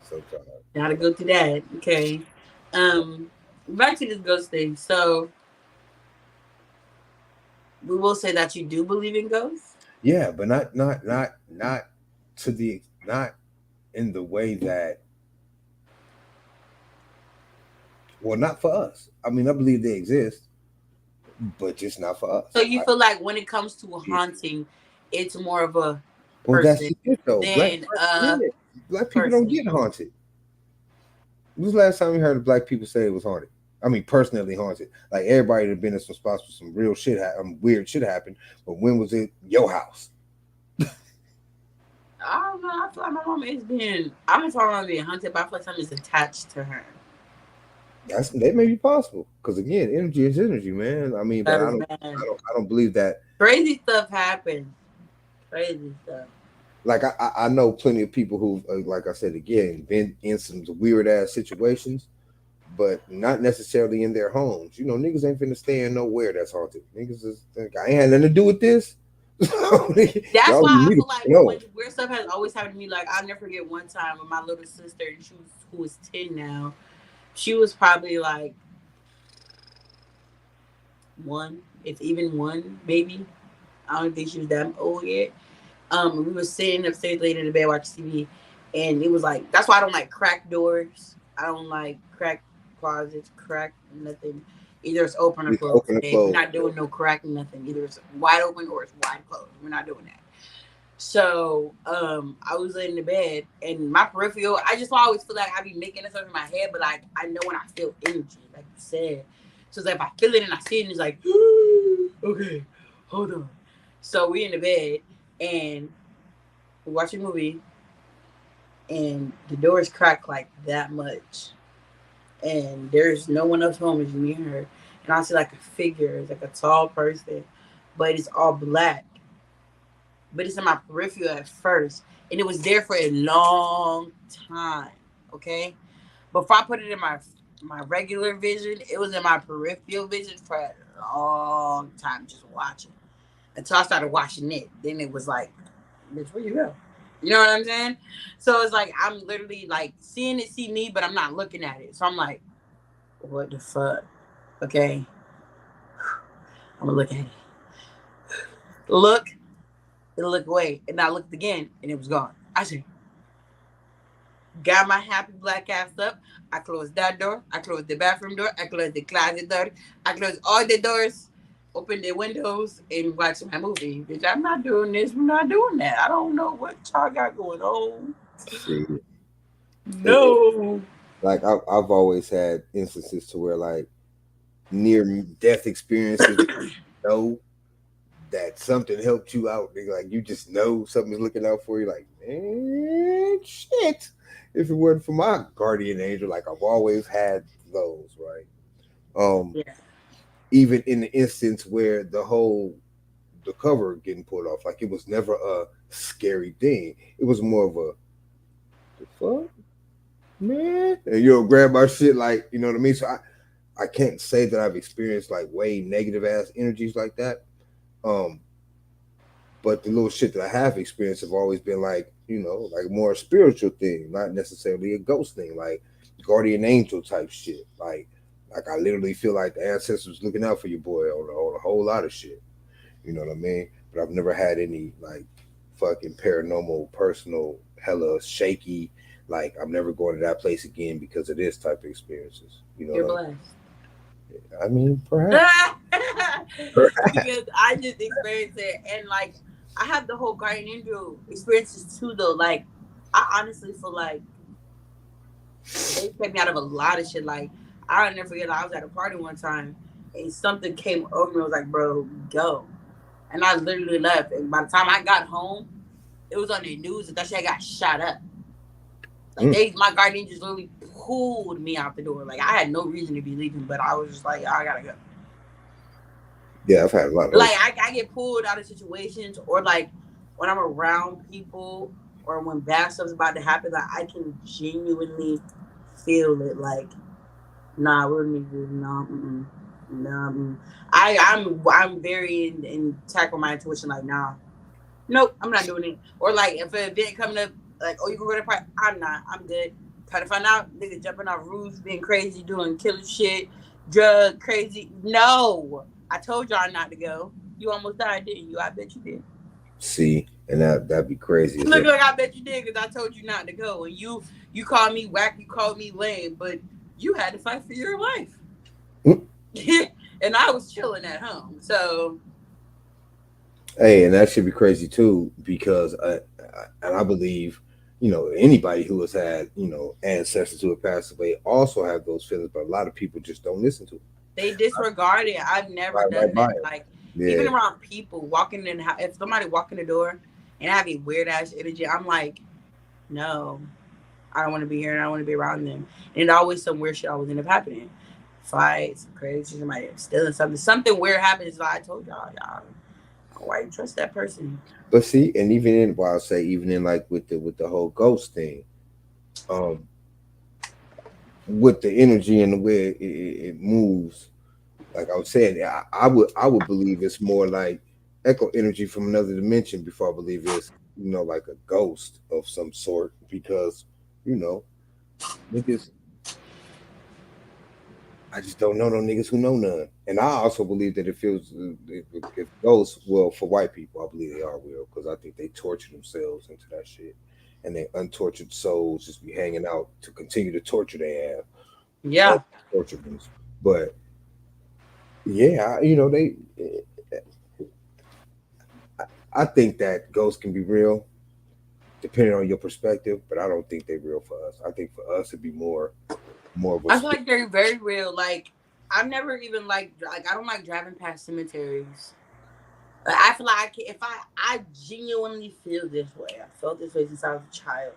sometimes. Gotta go through that. Okay. Um, back to this ghost thing. So we will say that you do believe in ghosts. Yeah, but not to the not in the way that, well, not for us. I mean, I believe they exist, but just not for So us. you feel like when it comes to Yeah. haunting, it's more of a Well, that's person just it though. than a Yeah, black people don't person. get haunted. When was the last time you heard of black people say it was haunted? I mean, personally haunted. Like everybody had been in some spots where some real shit, weird shit happened. But when was it your house? I don't know. I feel like my mom is being. I don't feel like my mom being haunted, but I feel like something is attached to her. That may be possible because again, energy is energy, man. I mean, but Because man, I don't believe that. crazy stuff happens. Crazy stuff. Like I know plenty of people who, like I said again, been in some weird ass situations, but not necessarily in their homes. Niggas ain't finna stay in nowhere that's haunted. Niggas is think I ain't had nothing to do with this. That's Y'all why need I me to feel like know. when weird stuff has always happened to me. Like I'll never forget one time with my little sister, and who was 10 now. She was probably like one, if even one, maybe. I don't think she was that old yet. We were sitting upstairs late in the bed watching TV, and it was like that's why I don't like crack doors. I don't like crack closets, crack nothing. Either it's open or It's closed. open and Okay, we're closed. not doing no cracking nothing. Either it's wide open or it's wide closed. We're not doing that. So I was laying in the bed, and my peripheral. I just always feel like I be making this up in my head, but like I know when I feel energy, like you said. So it's like if I feel it and I see it, and it's like, okay, hold on. So we in the bed and we watch a movie, and the doors crack like that much, and there's no one else home. It's me and her, and I see like a figure. It's like a tall person, but it's all black. But it's in my peripheral at first, and it was there for a long time. Okay, before I put it in my regular vision, it was in my peripheral vision for a long time, just watching until I started watching it. Then it was like, bitch, where you go? You know what I'm saying? So it's like I'm literally like seeing it see me, but I'm not looking at it. So I'm like, what the fuck? Okay, I'm gonna look at it. Look, and look away, and I looked again, and it was gone. I said, got my happy black ass up. I closed that door. I closed the bathroom door. I closed the closet door. I closed all the doors, opened the windows, and watched my movie. Bitch, I'm not doing this. We're not doing that. I don't know what y'all got going on. See, No. like I've always had instances to where like near death experiences. Know that something helped you out. Nigga. Like you just know something's looking out for you. Like man, shit. If it weren't for my guardian angel, like I've always had those, right? Um, Yeah. even in the instance where the cover getting pulled off, like it was never a scary thing. It was more of a the fuck, man. And grab my shit, like you know what I mean. So I can't say that I've experienced like way negative ass energies like that. Um, but the little shit that I have experienced have always been like, like more a spiritual thing, not necessarily a ghost thing, like guardian angel type shit. Like I literally feel like the ancestors looking out for your boy on a whole lot of shit. You know what I mean? But I've never had any like fucking paranormal, personal, hella shaky. Like I'm never going to that place again because of this type of experiences. You know You're what blessed. I mean? Perhaps. Because I just experienced it, and like I have the whole guardian angel experiences too, though. Like I honestly feel like they kept me out of a lot of shit. Like I'll never forget. I was at a party one time, and something came over me. I was like, "Bro, go!" And I literally left. And by the time I got home, it was on the news that shit got shot up. Like Mm. my guardian just literally pulled me out the door. Like I had no reason to be leaving, but I was just like, I gotta go. Yeah, I've had a lot of Like those. I get pulled out of situations, or like when I'm around people, or when bad stuff's about to happen, like I can genuinely feel it. Like, nah, we're niggas, nah, nah. I'm very in tack with my intuition. Like, nah, nope, I'm not doing it. Or like if an event coming up, like, oh, you can go to the party. I'm not. I'm good. Try to find out niggas jumping off roofs, being crazy, doing killer shit, drug crazy. No, I told y'all not to go. You almost died, didn't you? I bet you did. See, and that'd be crazy as hell. Look, I bet you did because I told you not to go, and you called me whack, you called me lame, but you had to fight for your life, Mm. and I was chilling at home. So Hey, and that should be crazy too, because and I believe, anybody who has had, ancestors who have passed away also have those feelings, but a lot of people just don't listen to it. they disregard it. I've never Right, right done by that. it. Like even Yeah. around people walking in, if somebody walk in the door and I have a weird ass energy, I'm like, no, I don't want to be here and I don't want to be around them. And always some weird shit always end up happening. Fights, crazy, somebody stealing something. Something weird happens. Like I told y'all, why you trust that person? But see, and even in, well, I'll say, even in like with the whole ghost thing, um, with the energy and the way it moves, like I was saying, I would believe it's more like echo energy from another dimension before I believe it's, like a ghost of some sort, because, you know niggas, I just don't know no niggas who know none. And I also believe that it feels, if ghosts, well, for white people, I believe they are real, because I think they torture themselves into that shit, and they untortured souls just be hanging out to continue to torture they have on Yeah, torture ones. But yeah, I think that ghosts can be real depending on your perspective, but I don't think they're real for us. I think for us it'd be more of a I feel spirit. like they're very real. Like I've never even like I don't like driving past cemeteries. Like, I feel like if I genuinely feel this way. I felt this way since I was a child.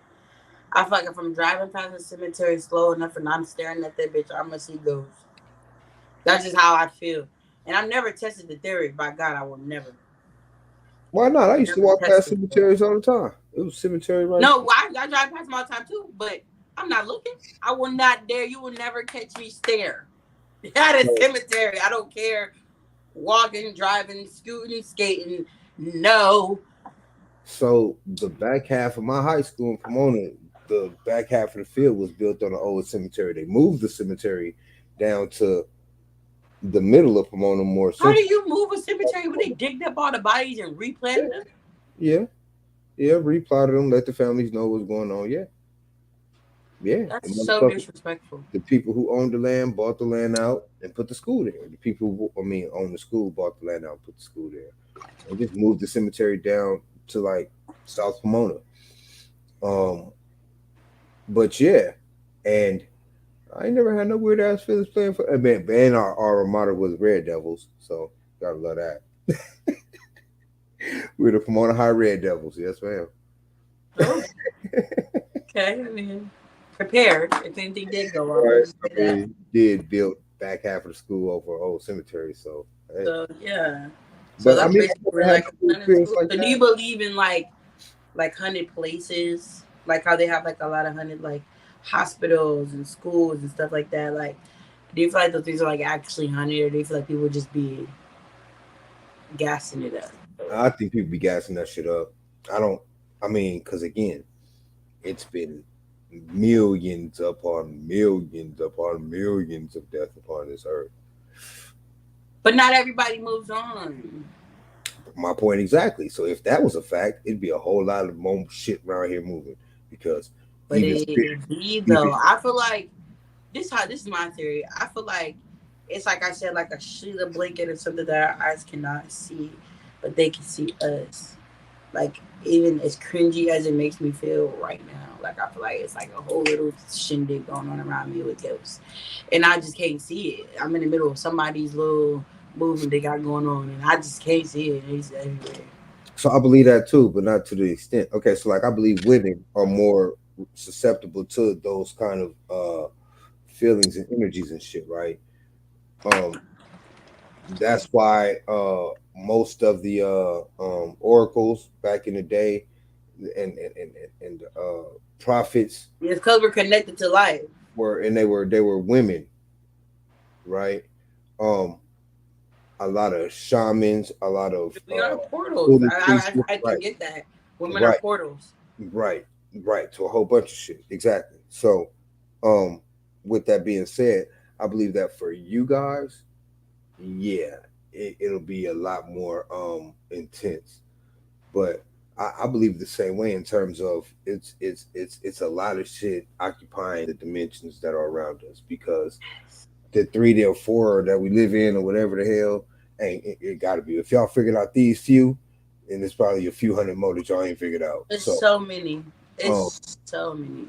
I feel like if I'm driving past a cemetery slow enough and I'm staring at that bitch, I'm gonna see ghosts. That's just how I feel. And I've never tested the theory. By God, I will never, Why not? I used to never walk past test it. cemeteries all the time. It was cemetery right No, there. I drive past them all the time too, but I'm not looking. I will not dare. You will never catch me stare at a So, cemetery. I don't care. Walking, driving, scooting, skating. No. so the back half of my high school in Pomona, the back half of the field was built on an old cemetery. They moved the cemetery down to the middle of Pomona, more How do central. you move a cemetery when they digged up all the bodies and replanted them? Yeah, yeah, replotted them, let the families know what's going on. Yeah, yeah. The That's so motherfucker, disrespectful. the people who owned the land bought the land out and put the school there. The people who, I mean, owned the school bought the land out and put the school there. And just moved the cemetery down to like South Pomona. Um, but yeah, and I ain't never had no weird ass feelings playing for. I mean, and our motto was Red Devils, so gotta love that. We're the Pomona High Red Devils, yes, ma'am. Oh, okay. I mean, prepared if anything did go wrong. Right. Let's I say that. mean, did build back half of the school over an old cemetery, so hey. So yeah. So But I that's mean, I basically never had like no a weird haunted experience school. like So do you that. believe in like haunted places? Like how they have like a lot of haunted like hospitals and schools and stuff like that. Like, do you feel like those things are like actually haunted, or do you feel like people just be gassing it up? I think people be gassing that shit up. I don't. I mean, because again, it's been millions upon millions upon millions of death upon this earth. But not everybody moves on. My point exactly. So if that was a fact, it'd be a whole lot of more shit around here moving, because But even it spirits, be even though. I feel like this is my theory. I feel like it's like I said, like a sheet of blanket or something that our eyes cannot see, but they can see us. Like even as cringy as it makes me feel right now. Like I feel like it's like a whole little shindig going on around me with ghosts, and I just can't see it. I'm in the middle of somebody's little movement they got going on, and I just can't see it. It's everywhere. So I believe that too, but not to the extent. Okay, so like I believe women are more susceptible to those kind of feelings and energies and shit, right? Um, that's why most of the oracles back in the day and prophets It's because we're connected to life. were, and they were women, right? Um, a lot of shamans, a lot of We are portals. voodoo priestess, I can right, get that. Women are right, portals. right, right, to a whole bunch of shit. Exactly. So, um, with that being said, I believe that for you guys, yeah, it'll be a lot more intense. But I believe the same way in terms of it's a lot of shit occupying the dimensions that are around us because the 3D or 4 that we live in or whatever the hell, ain't it got to be. If y'all figured out these few, and there's probably a few hundred more that y'all ain't figured out. It's so many. Um, It's so many.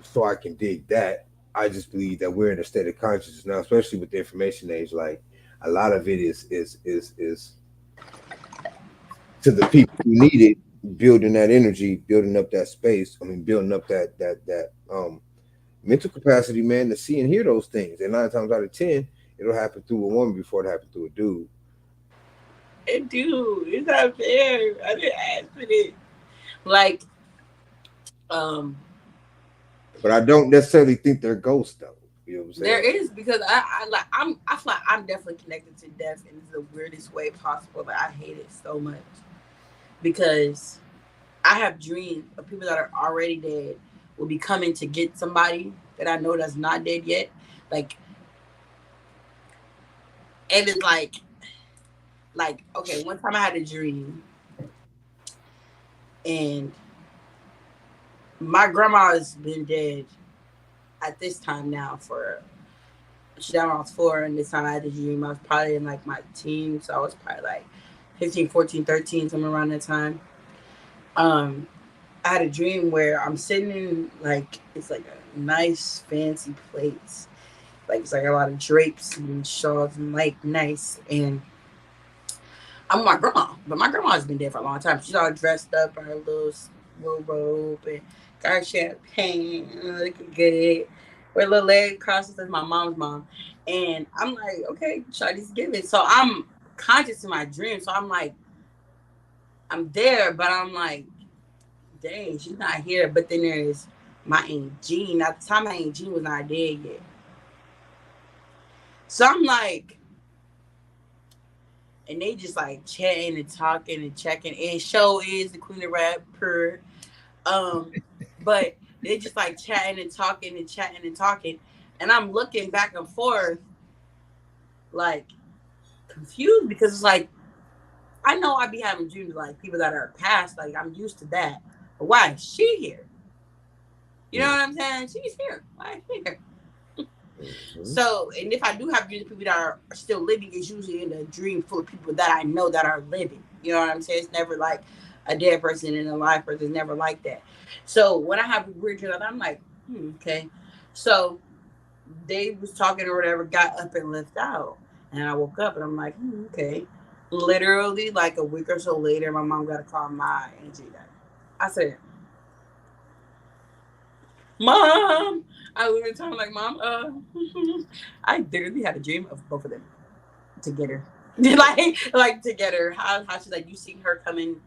so I can dig that. I just believe that we're in a state of consciousness now, especially with the information age. Like a lot of it is to the people who need it, building that energy, building up that space. I mean, building up that mental capacity, man, to see and hear those things. And 9 times out of 10, it'll happen through a woman before it happened through a dude. And dude, it's not fair. I didn't ask for this. Like, um, But I don't necessarily think they're ghosts, though. You know what I'm there saying? is because I feel like I'm definitely connected to death in the weirdest way possible. But I hate it so much because I have dreams of people that are already dead will be coming to get somebody that I know that's not dead yet. Like, and it's like okay, one time I had a dream and my grandma's been dead at this time now for she died when I was 4 and this time I had the dream I was probably in like my teens, so I was probably like 15, 14, 13, somewhere around that time. um I had a dream where I'm sitting in like it's like a nice fancy place, like it's like a lot of drapes and shawls and like nice, and I'm with my grandma, but my grandma's been dead for a long time. She's all dressed up in her little robe and got champagne, looking good, with a little leg crosses as my mom's mom. And I'm like, okay, Shawty's giving. So I'm conscious in my dream. So I'm like, I'm there, but I'm like, dang, she's not here. But then there's my Aunt Jean. At the time, my Aunt Jean was not dead yet. So I'm like, and they just like chatting and talking and checking. And show is the queen of rap per. Um, but they just like chatting and talking and chatting and talking. And I'm looking back and forth, like confused because it's like I know I be having dreams like people that are past, like I'm used to that. But why is she here? You know Mm-hmm. what I'm saying? She's here. Why is she here? Mm-hmm. So, and if I do have dreams of people that are still living, it's usually in a dream full of people that I know that are living. You know what I'm saying? It's never like a dead person and a live person. It's never like that. So when I have weird dreams, I'm like, okay. So they was talking or whatever, got up and left out, and I woke up and I'm like, okay. Literally, like a week or so later, my mom got a call my auntie died. I said, Mom. I literally told her like, Mom, I literally had a dream of both of them together. like together. How she's like, you see her coming,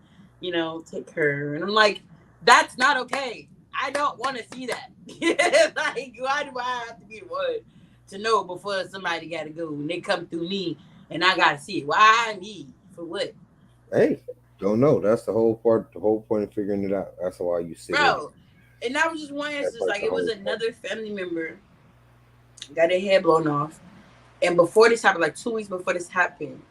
take her. And I'm like, that's not okay. I don't want to see that. Like, why do I have to be the one to know before somebody gotta go and they come through me and I gotta see it? Why me? For what? Hey, don't know. That's the whole part. The whole point of figuring it out. That's why you sit in it. Bro. And that was just one That instance, part's like the it was whole point. another family member got their head blown off. And before this happened, like 2 weeks before this happened,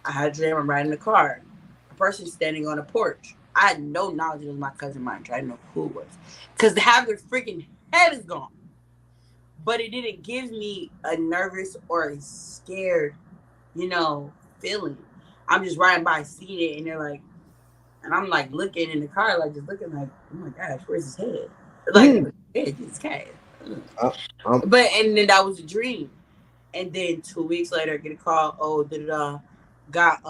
I had a dream I'm riding in the car. A person standing on a porch. I had no knowledge it was my cousin mine. I didn't know who it was. Because half their freaking head is gone. But it didn't give me a nervous or a scared, feeling. I'm just riding by, seeing it, and they're like, And I'm like looking in the car, like just looking like, oh my gosh, where's his head? Like, Mm. where's his head? His cat. I, I'm But and then that was a dream. And then 2 weeks later, I get a call. Oh, got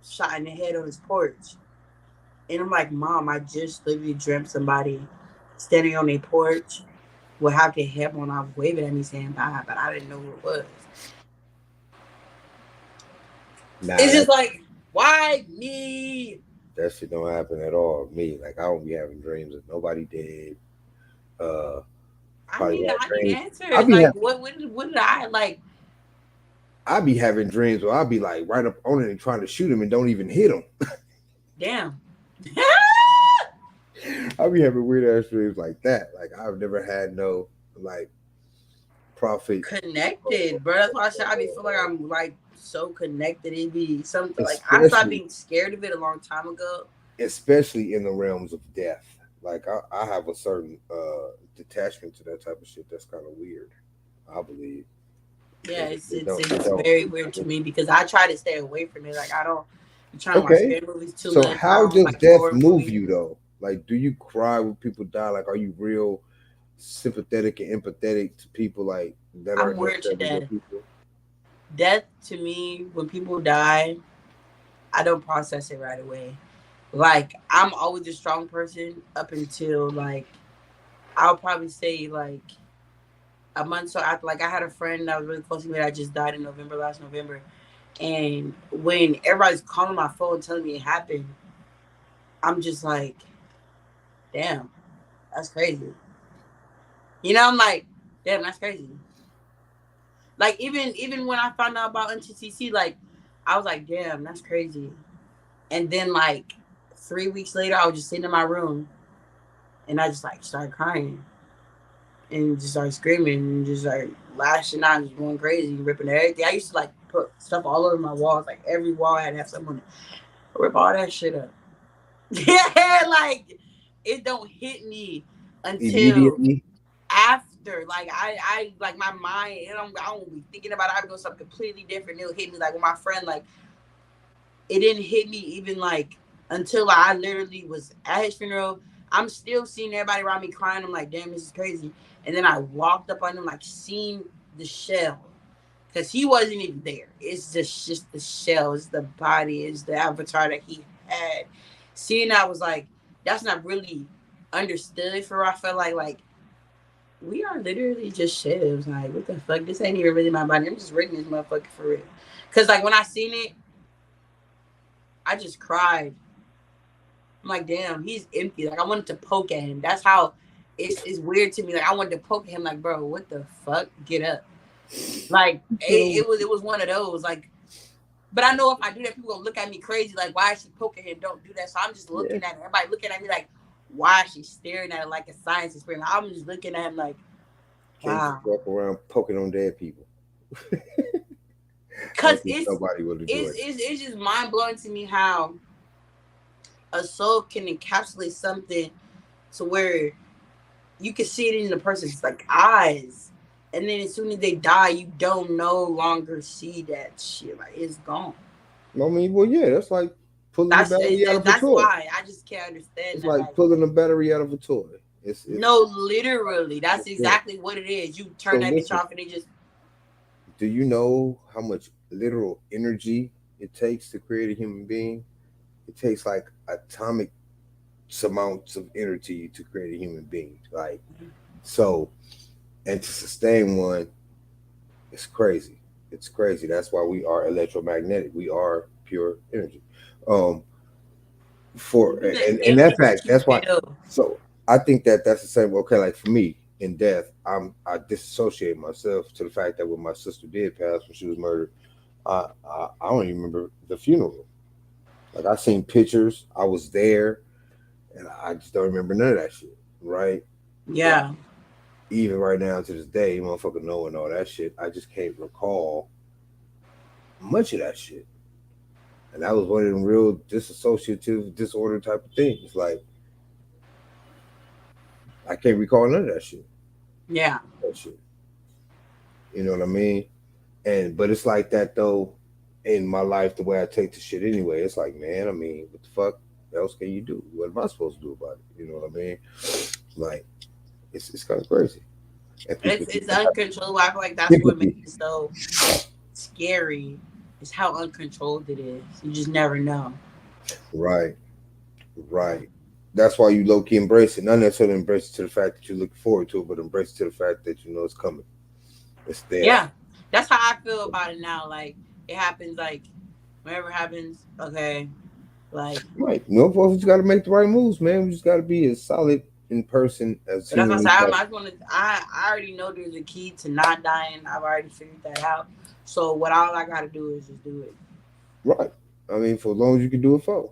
shot in the head on his porch. And I'm like, Mom, I just literally dreamt somebody standing on a porch with half their head on. I was waving at me saying bye, but I didn't know who it was. nah. It's just like, why me? That shit don't happen at all. Me, like I don't be having dreams of nobody dead. Uh, probably had I need dreams. I answers. be Like, having what did I like? I be having dreams where I be like right up on it and trying to shoot him and don't even hit him. Damn. I be having weird ass dreams like that. Like I've never had no like prophet. Connected, bro. That's why I be feel like I'm like so connected. It'd be something like I stopped especially being scared of it a long time ago. especially in the realms of death. Like I have a certain detachment to that type of shit. That's kind of weird. I believe Yeah, it's it it's don't it it's don't. very weird to me because I try to stay away from it. Like I don't be trying to watch Okay, scary movies too so much. I how don't does like death horror move movies. you though? Like, do you cry when people die? Like, are you real sympathetic and empathetic to people like that I'm aren't weird to necessarily your death. people? Death to me, when people die, I don't process it right away. Like I'm always a strong person up until like I'll probably say like a month so after. Like I had a friend that was really close to me that just died in November, last November. And when everybody's calling my phone telling me it happened, I'm just like, damn, that's crazy. I'm like, damn, that's crazy. Like even when I found out about NTCC, like I was like, damn, that's crazy. And then like 3 weeks later, I was just sitting in my room and I just like started crying and just started screaming and just like lashing out, and just going crazy, ripping everything. I used to like put stuff all over my walls, like every wall I had to have someone rip all that shit up. Yeah, like it don't hit me until Immediately, after. Like I like my mind, I don't be thinking about it. I be doing something completely different. It'll hit me like with my friend. Like it didn't hit me even like until I literally was at his funeral. I'm still seeing everybody around me crying. I'm like, damn, this is crazy. And then I walked up on him, like, seeing the shell, because he wasn't even there. It's just the shell, it's the body, it's the avatar that he had. Seeing that was like, that's not really understood for. I felt like we are literally just shells. Like, what the fuck? This ain't even really my body. I'm just reading this motherfucker for real. Cause like when I seen it, I just cried. I'm like, damn, he's empty. Like I wanted to poke at him. That's how it's weird to me. Like I wanted to poke at him. Like, bro, what the fuck? Get up. Like so it was one of those. Like, but I know if I do that, people gonna look at me crazy. Like, why is she poking him? Don't do that. So I'm just yeah, looking at him. Everybody looking at me like, why is she staring at it like a science experiment? I'm just looking at him like, can't just wow. walk around poking on dead people. I Cause don't think nobody would enjoy that. it's just mind blowing to me how a soul can encapsulate something to where you can see it in the person's like eyes, and then as soon as they die, you don't no longer see that shit. Like it's gone. I mean, well, yeah, that's like pulling the battery out of a That's toy. why I just can't understand It's that. like Like pulling the battery out of a toy. It's no, literally, that's yeah. exactly what it is. You So turn that bitch listen, off and it just do you know how much literal energy it takes to create a human being? It takes like atomic amounts of energy to create a human being. Like so, and to sustain one, it's crazy. It's crazy. That's why we are electromagnetic. We are pure energy. Um, for what does that and that make fact, you that's why. feel? So I think that that's the same. Okay, like for me in death, I disassociate myself to the fact that when my sister did pass when she was murdered, I don't even remember the funeral. Like I seen pictures, I was there, and I just don't remember none of that shit. Right? Like Yeah, even right now to this day, motherfucker knowing all that shit, I just can't recall much of that shit. And that was one of them real disassociative disorder type of things. Like I can't recall none of that shit. yeah. That shit. You know what I mean? And but it's like that though. in my life the way I take the shit anyway. It's like, man, I mean, what the fuck else can you do? What am I supposed to do about it? You know what I mean? Like, it's kind of crazy. And people It's uncontrollable. I feel like that's people what makes be it so scary. Is how uncontrolled it is. You just never know. right, right. That's why you low key embrace it. Not necessarily embrace it to the fact that you're looking forward to it, but embrace it to the fact that you know it's coming. It's there. Yeah, that's how I feel about it now. Like it happens. Like whenever it happens, okay. Like, Right. You know, folks just got to make the right moves, man. We just got to be as solid in person as but that's what I humanly said. I possible. just want to. I already know there's a key to not dying. I've already figured that out. So what all I gotta do is just do it. Right. I mean, for as long as you can do it for,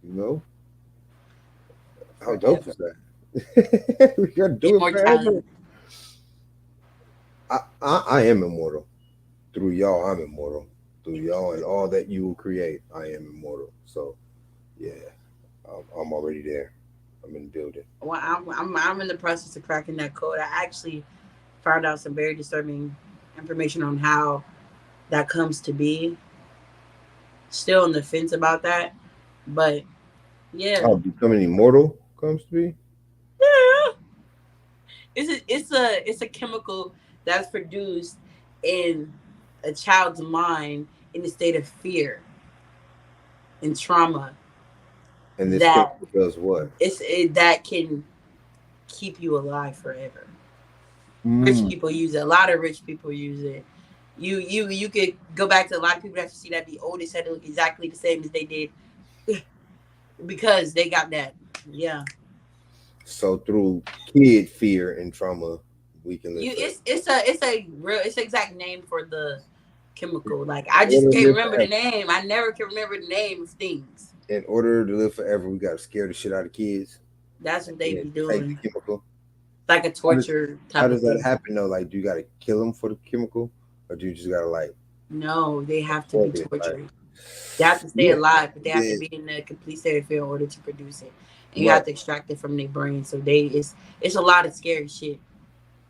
you know, how dope Forever. is that? We got to do it forever. Immortality. I am immortal. Through y'all, I'm immortal. Through y'all and all that you will create, I am immortal. So, yeah, I'm already there. I'm in the building. Well, I'm in the process of cracking that code. I actually found out some very disturbing information on how that comes to be. Still on the fence about that, but yeah, How becoming immortal comes to be. yeah. It's a chemical that's produced in a child's mind in a state of fear and trauma And this that chemical does what? that can keep you alive forever. Rich Mm. people use it. A lot of rich people use it. You could go back to a lot of people that you see that be old. They said they look exactly the same as they did because they got that. Yeah, So through kid fear and trauma, we can live you forever. it's a real it's the exact name for the chemical. Like I In just order to can't live remember the forever, name. I never can remember the name of things. in order to live forever, we got to scare the shit out of kids That's and what they then be take the doing. chemical. Like a How does torture how type of does that thing. happen though? Like, do you got to kill them for the chemical, or do you just got to like No, they have to be absorb it? Like, tortured. They have to stay yeah, alive, but they have to then be in a complete state of fear in order to produce it. And you right. have to extract it from their brain. So it's a lot of scary shit.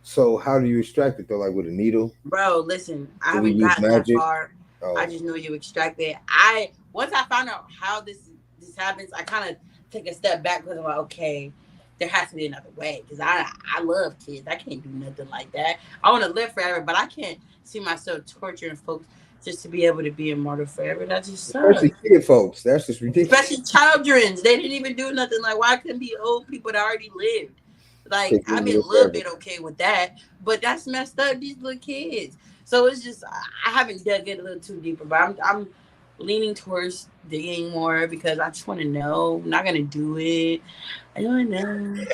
So how do you extract it though? Like with a needle? Bro, listen, I Do we haven't use gotten that magic? far. I Oh, just know you extract it. I once I found out how this happens, I kind of take a step back because I'm like, okay, there has to be another way. Because I love kids. I can't do nothing like that. I want to live forever, but I can't see myself torturing folks just to be able to be immortal forever. That just especially sucks. kid folks. That's just ridiculous. Especially children's. They didn't even do nothing. Like, why couldn't be old people that already lived? Like, Take you I've to been live a little forever. bit okay with that, but that's messed up. These little kids. So it's just I haven't dug in a little too deeper, but I'm leaning towards digging more because I just want to know. I'm not gonna do it. I don't know.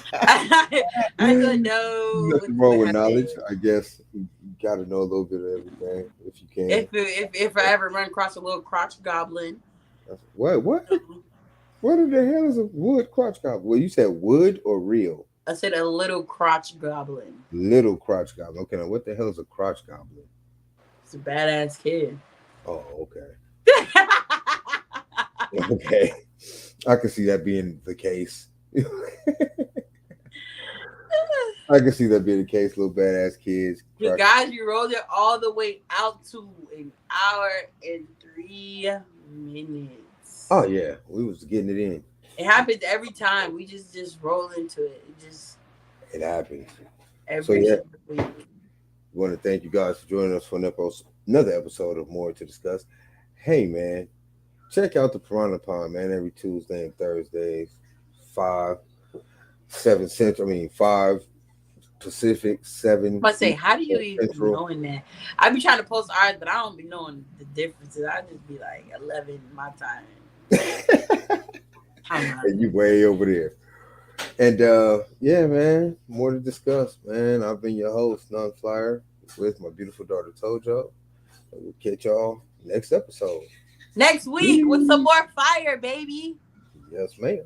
I don't know Nothing what's wrong gonna with happen. knowledge, I guess. You got to know a little bit of everything if you can. If I ever run across a little crotch goblin, What? What? you know, What in the hell is a wood crotch goblin? Well, you said wood or real? I said a little crotch goblin. Little crotch goblin. Okay, now what the hell is a crotch goblin? It's a badass kid. Oh, okay. Okay. I can see that being the case. I can see that being the case. Little badass kids. You Crotch. guys, you rolled it all the way out to an hour and 3 minutes. Oh, yeah. We was getting it in. It happens every time. We just roll into it. It just It happens. So, every yeah. single week. We want to thank you guys for joining us for another episode of More to Discuss. Hey, man. Check out the Piranha Pond, man, every Tuesday and Thursdays, 5, 7 Central, 5 Pacific, 7 I say, how do you Eastern even be Central. knowing that? I be trying to post ours, but I don't be knowing the differences. I just be like 11 my time. Time out. And you way over there. And yeah, man, more to discuss, man. I've been your host, NunFlyyer, with my beautiful daughter Tojo. And we'll catch y'all next episode. Next week with some more fire, baby. Yes, ma'am.